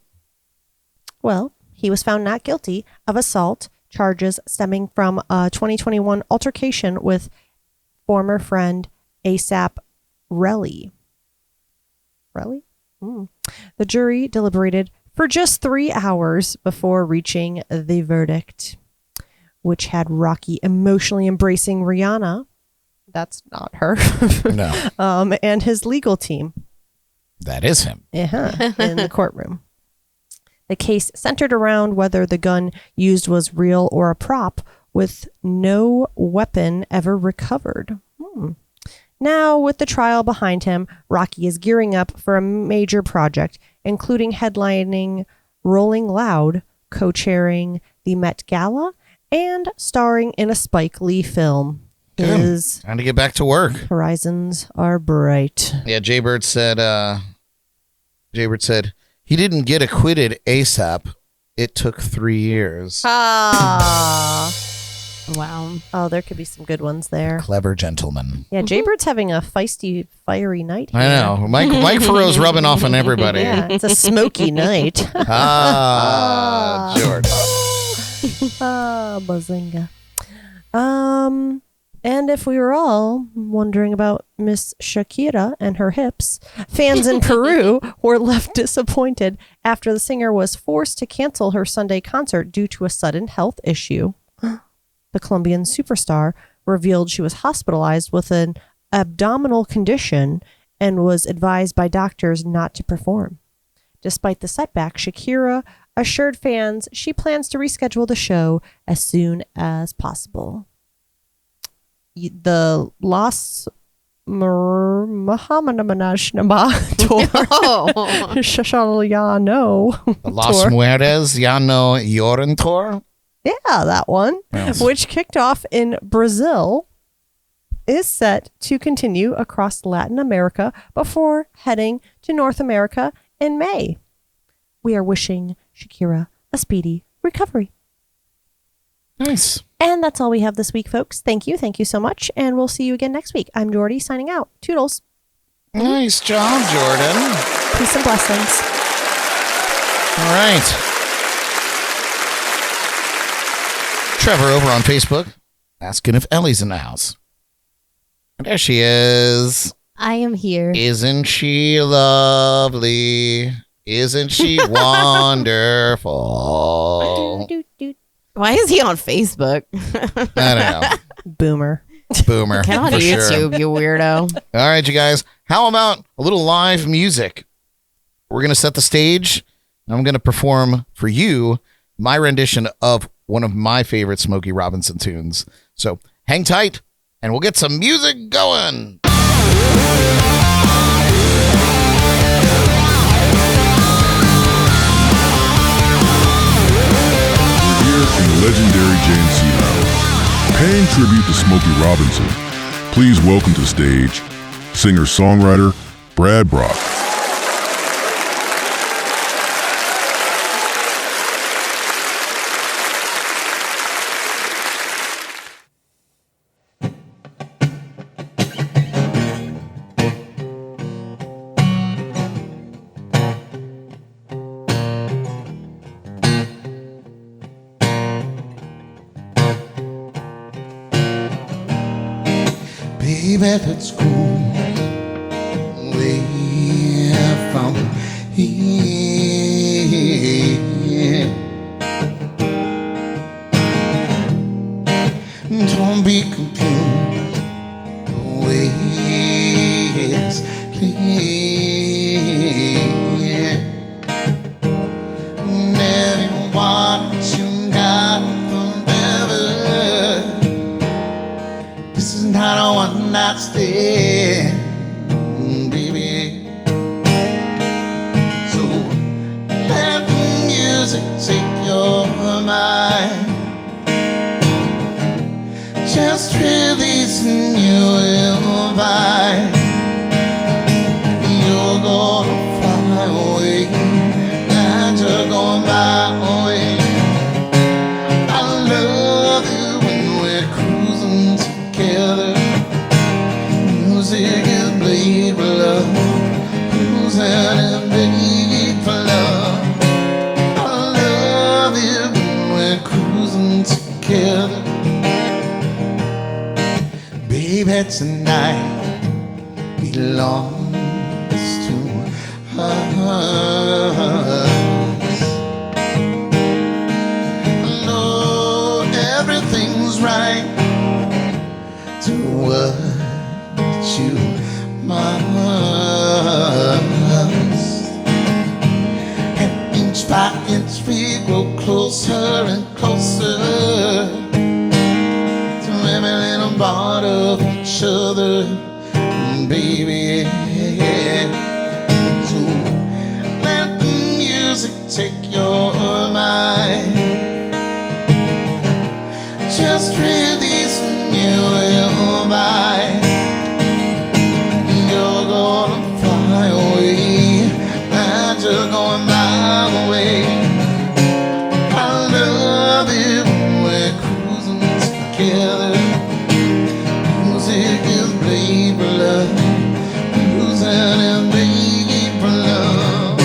Well, he was found not guilty of assault charges stemming from a 2021 altercation with former friend ASAP Relly. Relly? The jury deliberated for just 3 hours before reaching the verdict, which had Rocky emotionally embracing Rihanna. That's not her. No. And his legal team. That is him. In the courtroom. The case centered around whether the gun used was real or a prop, with no weapon ever recovered. Now, with the trial behind him, Rocky is gearing up for a major project, including headlining Rolling Loud, co-chairing the Met Gala, and starring in a Spike Lee film. His Time to get back to work. horizons are bright. Yeah, Jaybird said he didn't get acquitted ASAP. It took 3 years. Wow. Oh, there could be some good ones there. Clever gentleman. Yeah, Jaybird's having a feisty, fiery night here. I know. Mike Farrow's rubbing off on everybody. Yeah, it's a smoky night. George. Bazinga. And if we were all wondering about Miss Shakira and her hips, fans in Peru were left disappointed after the singer was forced to cancel her Sunday concert due to a sudden health issue. The Colombian superstar revealed she was hospitalized with an abdominal condition and was advised by doctors not to perform. Despite the setback, Shakira assured fans she plans to reschedule the show as soon as possible. The Las Muhammadanash tour. Shashaliano Las tour. Mujeres Ya No Lloran tour. Yeah, that one, Yes. which kicked off in Brazil, is set to continue across Latin America before heading to North America in May. We are wishing Shakira a speedy recovery. Nice. And that's all we have this week, folks. Thank you. Thank you so much. And we'll see you again next week. I'm Jordy signing out. Toodles. Nice job, Jordan. Peace and blessings. All right. Trevor over on Facebook asking if Elly's in the house. And there she is. I am here. Isn't she lovely? Isn't she wonderful? Why is he on Facebook? I don't know. Boomer. Boomer. Get on for YouTube, sure. you weirdo. All right, you guys. How about a little live music? We're going to set the stage. I'm going to perform for you my rendition of one of my favorite Smokey Robinson tunes. So hang tight and we'll get some music going. Here in the legendary JNC Lounge, paying tribute to Smokey Robinson, please welcome to the stage singer-songwriter Brad Brock. Baby, let's go way from here. Don't be confused, the way it's clear. Just release and you will find you're gonna fly away, that you're going my way. I love you when we're cruising together. Music is played for love, cruising and made for love. I love you when we're cruising together. Baby, tonight belongs to us. Lord, everything's right to what you must. And inch by inch we grow closer and closer to every little part of each other, baby. So let the music take your mind. Just release and you will find you're gonna fly away, that you're going my way. I love you when we're cruising together. Music is played for love, cruising and made for love.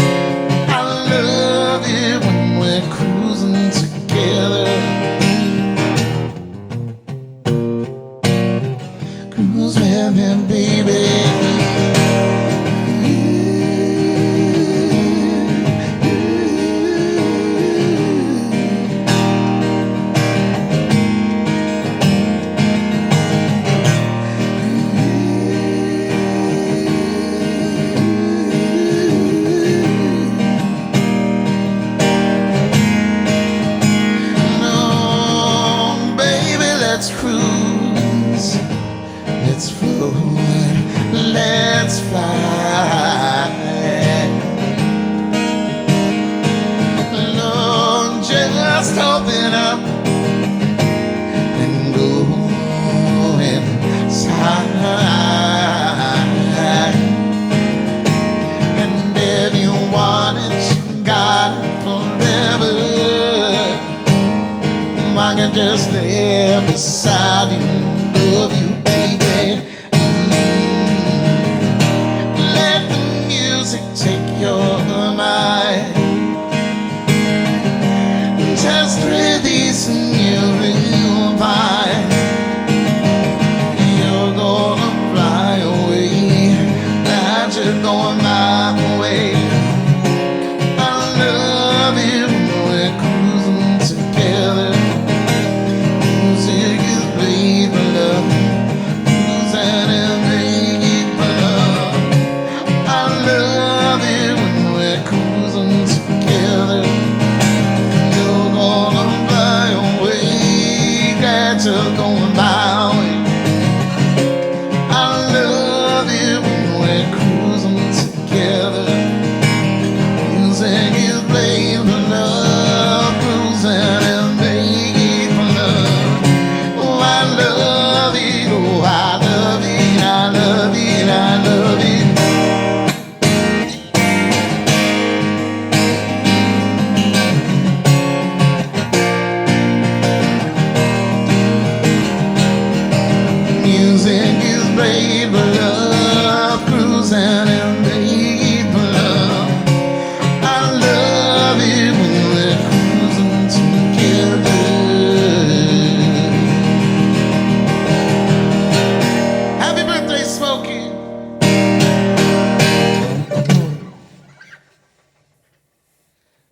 I love you when we're cruising together. Cruise with me, baby. No, baby, let's cruise. Let's float, let's fly. Lord, just open up and go inside. And if you want it, you got it forever. I can just live beside you, love you, baby. Let the music take your mind. Just release and you will find you're gonna fly away, that you're going my way. I love you when we're cruising together. Music is played for love, cruising and made for love. I love you when we're cruising together. You're gonna fly away, that you're going my way. I love you when we're cruising together. Music is played for love, cruising and made for love. Oh, I love you, oh, I love you, I love you, I love you. Music is played for love, cruising and made for love. I love you when we're cruising together. Happy birthday, Smokey.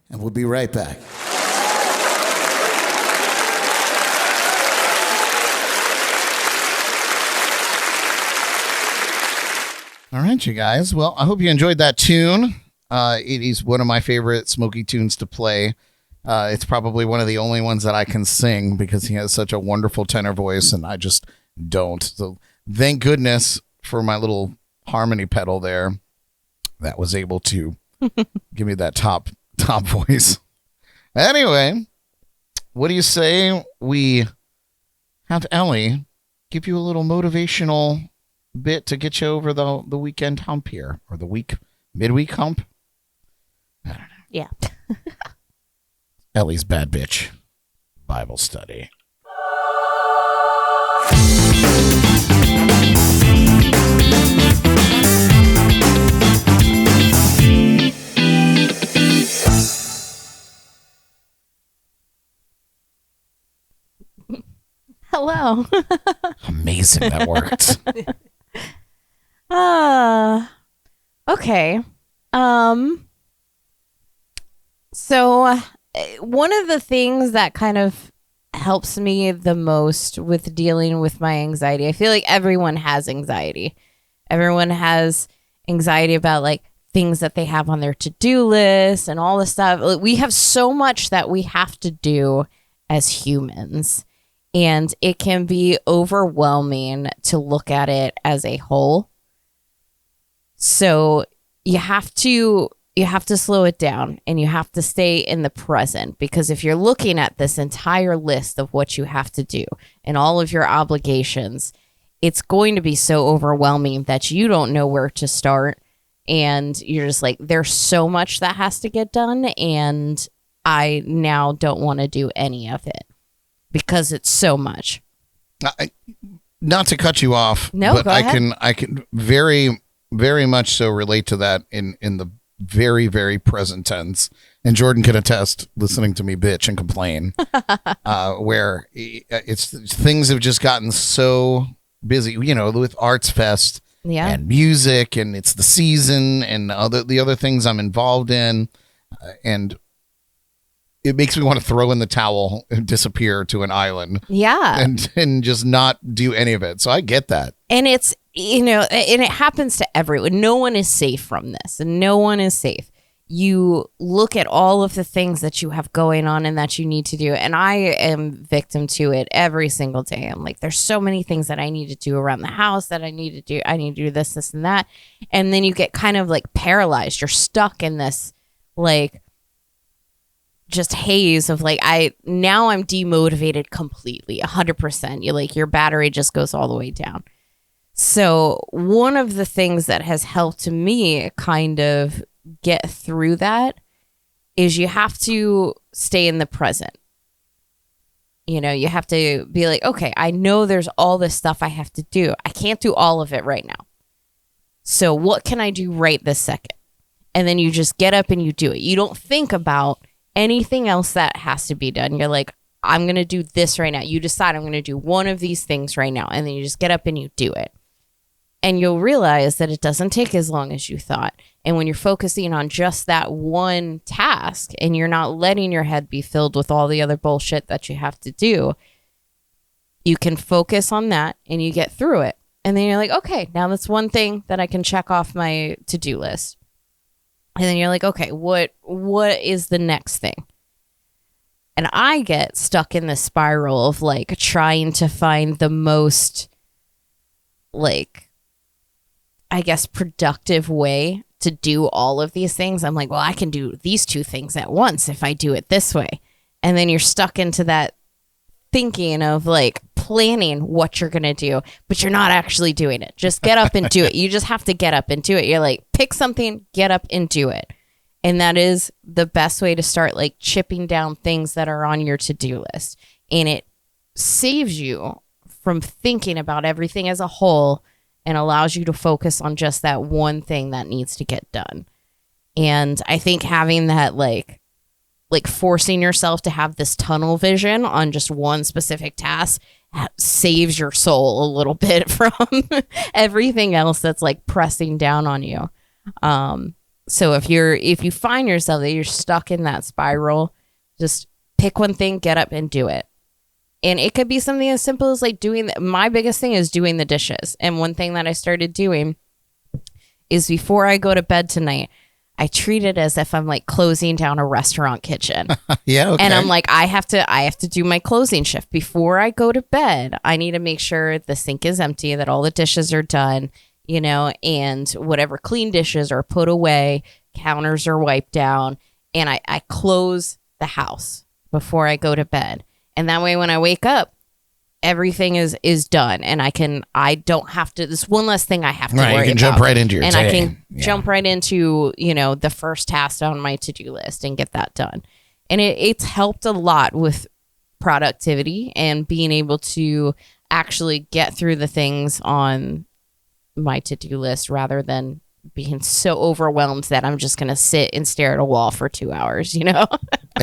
And we'll be right back. All right, you guys. Well, I hope you enjoyed that tune. It is one of my favorite Smokey tunes to play. It's probably one of the only ones that I can sing because he has such a wonderful tenor voice and I just don't. So thank goodness for my little harmony pedal there that was able to give me that top voice. Anyway, what do you say we have Elly give you a little motivational bit to get you over the weekend hump here, or the midweek hump. I don't know. Yeah. Elly's Bad Bitch Bible Study. Hello. Amazing that worked. Okay. So one of the things that kind of helps me the most with dealing with my anxiety, I feel like everyone has anxiety. Everyone has anxiety about like things that they have on their to-do list and all this stuff. Like, we have so much that we have to do as humans. And it can be overwhelming to look at it as a whole. So you have to slow it down, and you have to stay in the present, because if you're looking at this entire list of what you have to do and all of your obligations, it's going to be so overwhelming that you don't know where to start. And you're just like, there's so much that has to get done, and I now don't want to do any of it, because it's so much. Not to cut you off, No, but go ahead. I can very, very much so relate to that in the very, very present tense. And Jordan can attest, listening to me bitch and complain, where it's things have just gotten so busy, with Arts Fest Yeah. and music, and it's the season and the other things I'm involved in, and it makes me want to throw in the towel and disappear to an island Yeah. and just not do any of it. So I get that. And it's, and it happens to everyone. No one is safe from this, and no one is safe. You look at all of the things that you have going on and that you need to do. And I am victim to it every single day. I'm like, there's so many things that I need to do around the house that I need to do. I need to do this, and that. And then you get kind of like paralyzed. You're stuck in this like just haze of like, I'm demotivated completely, 100%. You like, your battery just goes all the way down. So one of the things that has helped me kind of get through that is you have to stay in the present. You have to be like, okay, I know there's all this stuff I have to do. I can't do all of it right now. So what can I do right this second? And then you just get up and you do it. You don't think about anything else that has to be done. You're like, I'm going to do this right now. You decide, I'm going to do one of these things right now. And then you just get up and you do it. And you'll realize that it doesn't take as long as you thought. And when you're focusing on just that one task and you're not letting your head be filled with all the other bullshit that you have to do, you can focus on that and you get through it. And then you're like, okay, now that's one thing that I can check off my to-do list. And then you're like, okay, what is the next thing? And I get stuck in the spiral of like trying to find the most, like, I guess, productive way to do all of these things. I'm like, well, I can do these two things at once if I do it this way. And then you're stuck into that thinking of like planning what you're going to do, but you're not actually doing it. Just get up and do it. You just have to get up and do it. You're like, pick something, get up and do it. And that is the best way to start like chipping down things that are on your to-do list. And it saves you from thinking about everything as a whole and allows you to focus on just that one thing that needs to get done. And I think having that like forcing yourself to have this tunnel vision on just one specific task saves your soul a little bit from everything else that's like pressing down on you. So if you find yourself that you're stuck in that spiral, just pick one thing, get up and do it. And it could be something as simple as like my biggest thing is doing the dishes. And one thing that I started doing is before I go to bed tonight, I treat it as if I'm like closing down a restaurant kitchen. Yeah. Okay. And I'm like, I have to do my closing shift before I go to bed. I need to make sure the sink is empty, that all the dishes are done, and whatever clean dishes are put away, counters are wiped down, and I close the house before I go to bed. And that way, when I wake up, everything is done, and I don't have to. This one less thing I have to worry about. You can jump right into your and day. I can jump right into the first task on my to-do list and get that done. And it's helped a lot with productivity and being able to actually get through the things on my to-do list rather than being so overwhelmed that I'm just going to sit and stare at a wall for 2 hours, I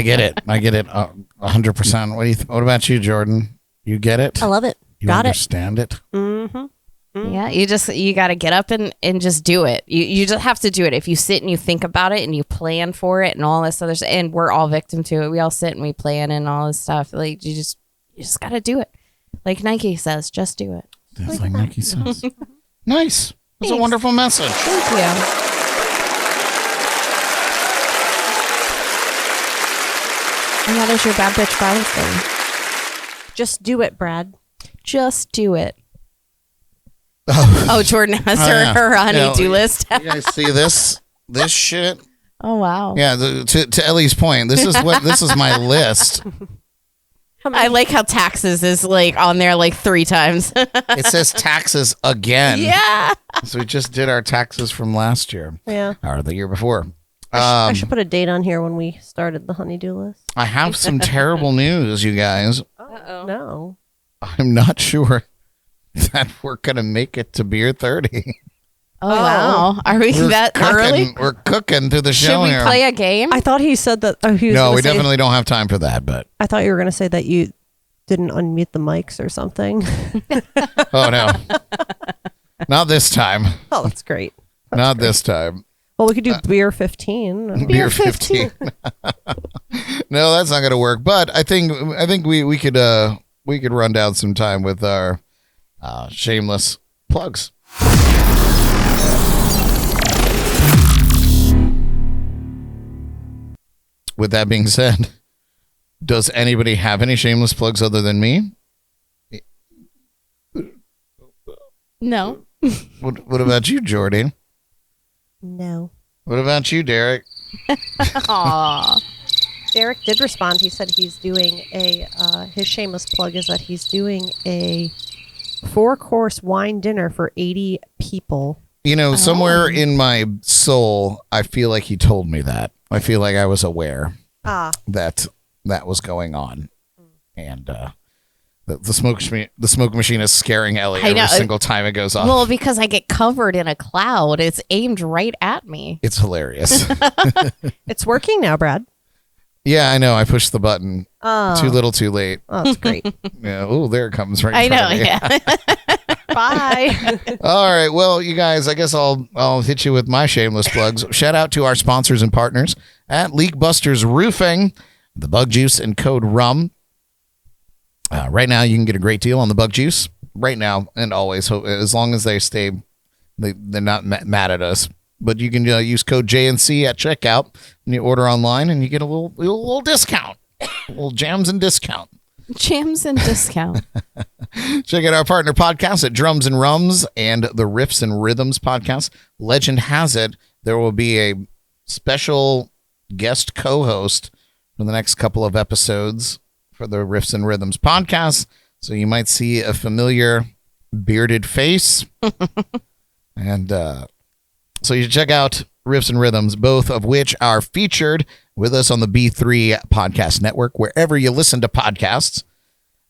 get it. 100%. What about you, Jordan? You get it? I love it. You Got understand it? Yeah, you got to get up and just do it. You just have to do it. If you sit and you think about it and you plan for it and all this other stuff, and we're all victim to it. We all sit and we plan and all this stuff. Like you just got to do it. Like Nike says, just do it. That's like Nike says. Nice. That's a wonderful message. Thank you. And that is your bad bitch violence thing. Just do it, Brad. Just do it. Oh, Jordan has her honey-do list. You guys see this shit? Oh, wow. Yeah, to Elly's point, this is my list. I like how taxes is like on there like 3 times. It says taxes again. Yeah. So we just did our taxes from last year. Yeah. Or the year before. I should put a date on here when we started the honeydew list. I have some terrible news, you guys. Oh. No. I'm not sure that we're going to make it to beer 30. Oh, wow. Are we that early? We're cooking through the Should show we here. play a game? I thought he said that. Oh, No, we definitely don't have time for that, but. I thought you were going to say that you didn't unmute the mics or something. Oh, no. Not this time. Oh, that's great. Not this time. Well, we could do beer 15. Beer 15. No, that's not going to work. But I think we could run down some time with our shameless plugs. With that being said, does anybody have any shameless plugs other than me? No. What about you, Jordy? No. What about you, Derek? Aw. Derek did respond. He said he's doing his shameless plug is that he's doing a 4-course wine dinner for 80 people. Somewhere in my soul, I feel like he told me that. I feel like I was aware that was going on. And the smoke machine is scaring Elly every single time it goes off. Well, because I get covered in a cloud. It's aimed right at me. It's hilarious. It's working now, Brad. Yeah, I know. I pushed the button. Too little, too late. Oh, that's great. Yeah. Oh, there it comes right in I front know, of me. Bye. yeah. All right. Well, you guys, I guess I'll hit you with my shameless plugs. Shout out to our sponsors and partners at Leak Busters Roofing, the Bug Juice, and Code RUM. Right now, you can get a great deal on the Bug Juice. Right now and always, as long as they're not mad at us. But you can use code JNC at checkout and you order online and you get a little discount, a little jams and discount. Jams and discount. Check out our partner podcast at Drums and Rums and the Riffs and Rhythms podcast. Legend has it there will be a special guest co-host for the next couple of episodes for the Riffs and Rhythms podcast. So you might see a familiar bearded face. And so you should check out Riffs and Rhythms, both of which are featured with us on the B3 Podcast Network, wherever you listen to podcasts.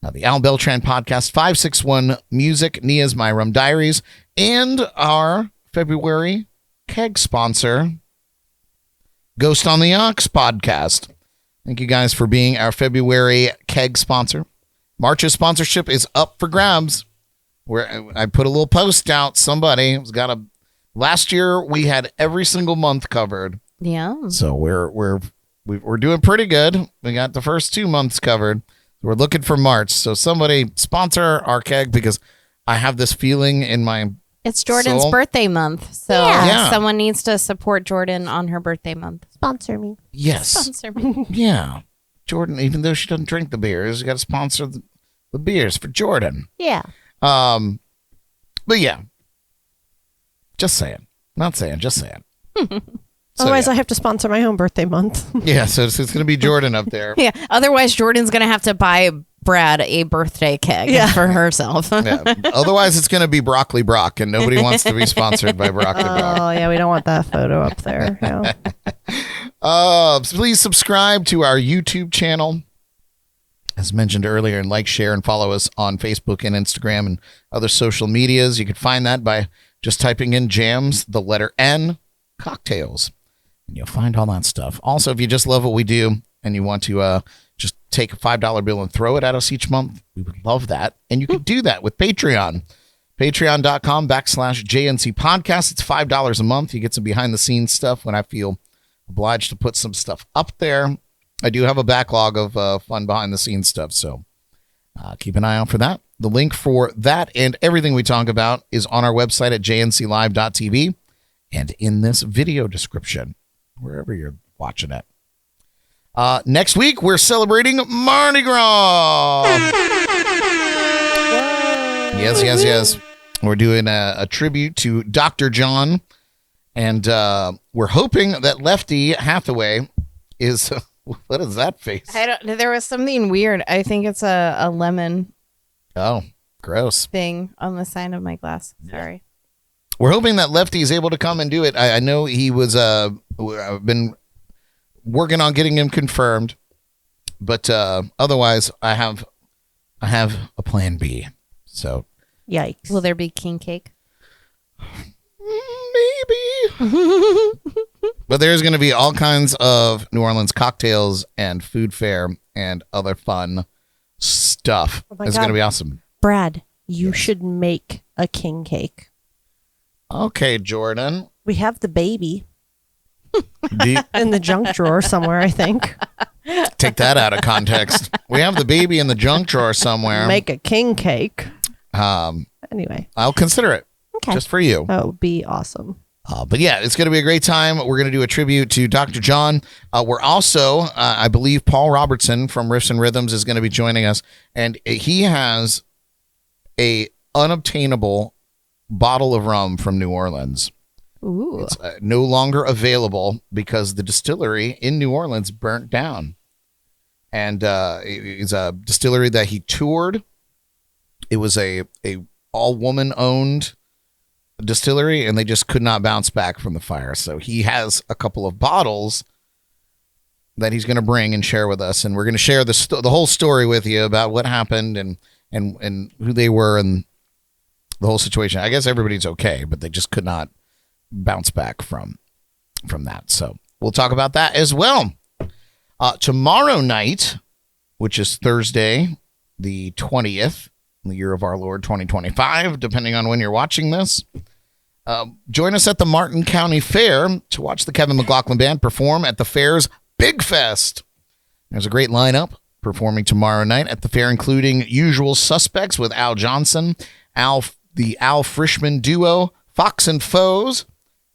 The Al Beltran Podcast, 561 Music, Nia's My Rum Diaries, and our February keg sponsor, Ghost on the Ox Podcast. Thank you guys for being our February keg sponsor. March's sponsorship is up for grabs. Where I put a little post out. Somebody has got last year we had every single month covered. Yeah. So we're doing pretty good. We got the first 2 months covered. We're looking for March. So somebody sponsor our keg because I have this feeling in my It's Jordan's soul. birthday month. So Yeah. someone needs to support Jordan on her birthday month. Sponsor me. Yes. Sponsor me. Yeah. Jordan, even though she doesn't drink the beers, you got to sponsor the beers for Jordan. Yeah. But yeah. Just saying. Not saying, just saying. So, Otherwise, yeah. I have to sponsor my own birthday month. Yeah, so it's going to be Jordan up there. Yeah. Otherwise, Jordan's going to have to buy Brad a birthday cake Yeah. for herself. Yeah. Otherwise, it's going to be Broccoli Brock, and nobody wants to be sponsored by Broccoli Brock. Oh yeah, we don't want that photo up there. Yeah. Please subscribe to our YouTube channel, as mentioned earlier, and like, share, and follow us on Facebook and Instagram and other social medias. You can find that by just typing in jams, the letter N, cocktails, and you'll find all that stuff. Also, if you just love what we do and you want to just take a $5 bill and throw it at us each month, we would love that. And you can do that with Patreon. Patreon.com/JNC podcast. It's $5 a month. You get some behind the scenes stuff when I feel obliged to put some stuff up there. I do have a backlog of fun behind the scenes stuff, so keep an eye out for that. The link for that and everything we talk about is on our website at jnclive.tv and in this video description, wherever you're watching it. Next week, we're celebrating Mardi Gras. Yes. We're doing a tribute to Dr. John, and we're hoping that Lefty Hathaway is... What is that face? There was something weird. I think it's a lemon Oh, gross. thing on the side of my glass. Sorry. We're hoping that Lefty is able to come and do it. I know he was... I've been working on getting him confirmed, but otherwise I have a plan B. So Yikes. Will there be king cake? maybe. But there's going to be all kinds of New Orleans cocktails and food fair and other fun stuff. Oh my It's God. going to be awesome. Brad, you should make a king cake. Okay, Jordan. We have the baby Do- in the junk drawer somewhere, I think. take that out of context. We have the baby in the junk drawer somewhere. Make a king cake. Um, Anyway, I'll consider it okay. just for you. That would be awesome. But yeah, it's going to be a great time. We're going to do a tribute to Dr. John. We're also, I believe, Paul Robertson from Riffs and Rhythms is going to be joining us, and he has a unobtainable bottle of rum from New Orleans. Ooh. It's no longer available because the distillery in New Orleans burnt down, and it's a distillery that he toured. It was a all woman owned distillery, and they just could not bounce back from the fire. So he has a couple of bottles that he's going to bring and share with us, and we're going to share the whole story with you about what happened and who they were and the whole situation. I guess everybody's okay, but they just could not bounce back from that. So we'll talk about that as well. Tomorrow night, which is Thursday, the 20th, in the year of our Lord 2025, depending on when you're watching this. Join us at the Martin County Fair to watch the Kevin McLaughlin Band perform at the fair's Big Fest. There's a great lineup performing tomorrow night at the fair, including Usual Suspects with Al Johnson, the Al Frischman Duo, Fox and Foes,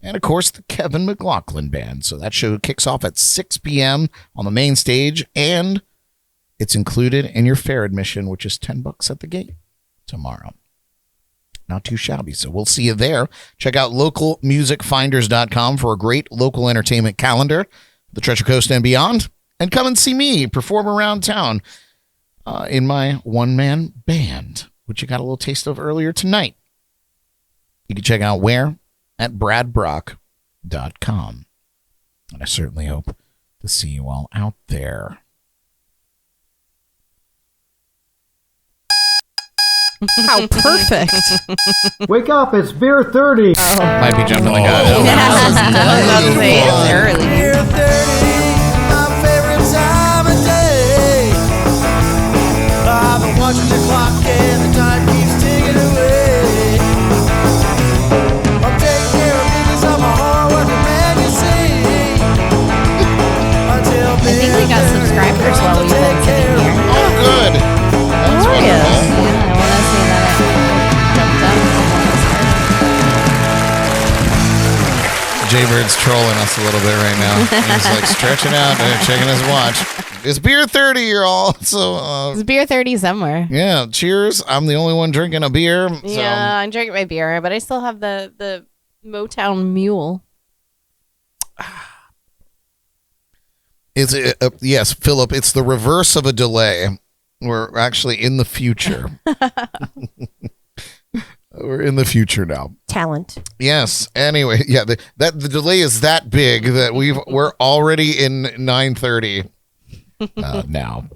and of course the Kevin McLaughlin Band. So that show kicks off at 6 p.m. on the main stage, and it's included in your fair admission, which is $10 at the gate tomorrow. Not too shabby. So we'll see you there. Check out localmusicfinders.com for a great local entertainment calendar, the Treasure Coast and beyond. And come and see me perform around town in my one-man band, which you got a little taste of earlier tonight. You can check out where? At bradbrock.com. And I certainly hope to see you all out there. How perfect. Wake up, it's beer 30. Might be jumping the gun. It's early. Beer 30, my favorite time of day. I've been watching the clock and the time keeps ticking away. I'm taking care of business, I'm a hard-working man, you see. Until I think we got subscribers while we've been sitting here. Oh, good. That's Glorious. wonderful. Yeah, I want to say that I jumped up. Jaybird's trolling us a little bit right now. He's like stretching out and checking his watch. It's beer 30, you're all. So, It's beer 30 somewhere. yeah, cheers. I'm the only one drinking a beer. So. Yeah, I'm drinking my beer, but I still have the Motown Mule. It's yes, Philip, it's the reverse of a delay. We're actually in the future. We're in the future now. Talent. Yes. Anyway, yeah, the delay is that big that we're already in 9:30 now.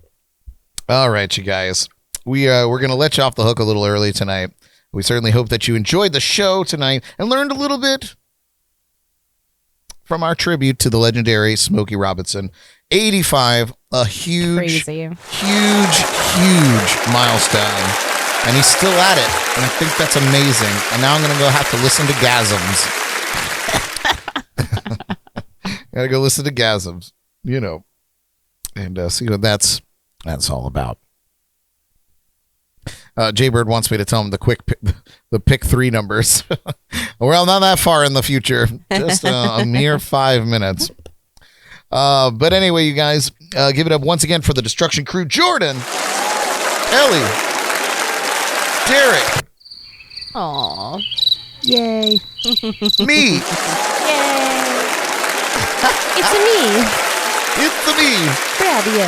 All right, you guys. We're going to let you off the hook a little early tonight. We certainly hope that you enjoyed the show tonight and learned a little bit from our tribute to the legendary Smokey Robinson. 85, a huge milestone. And he's still at it. And I think that's amazing. And now I'm going to go have to listen to gasms. Got to go listen to gasms, and see what that's all about. Jaybird wants me to tell him the pick 3 numbers. Well, not that far in the future, just a mere 5 minutes. But anyway, you guys, give it up once again for the Destruction Crew: Jordan, Elly, Derek. Aw. Yay. Me. Yay. It's a me. It's a me. Radio.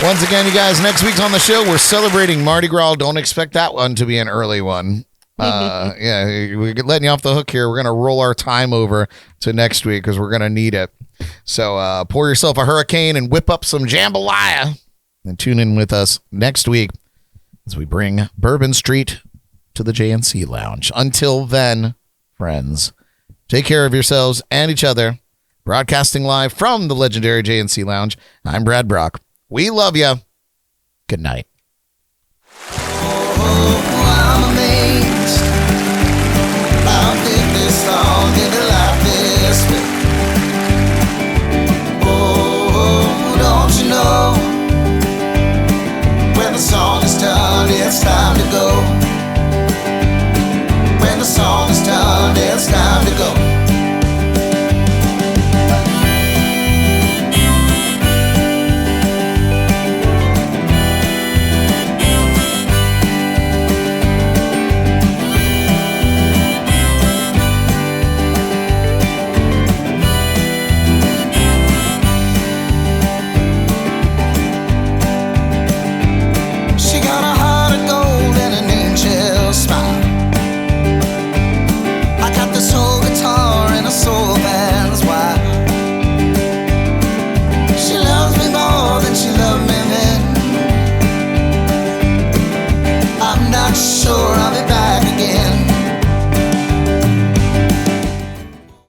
Once again, you guys, next week's on the show, we're celebrating Mardi Gras. Don't expect that one to be an early one. Yeah, we're letting you off the hook here. We're going to roll our time over to next week because we're going to need it. So pour yourself a hurricane and whip up some jambalaya and tune in with us next week as we bring Bourbon Street to the JNC Lounge. Until then, friends, take care of yourselves and each other. Broadcasting live from the legendary JNC Lounge, I'm Brad Brock. We love you. Good night. I'm amazed. How did this song get to life this way? Oh, don't you know?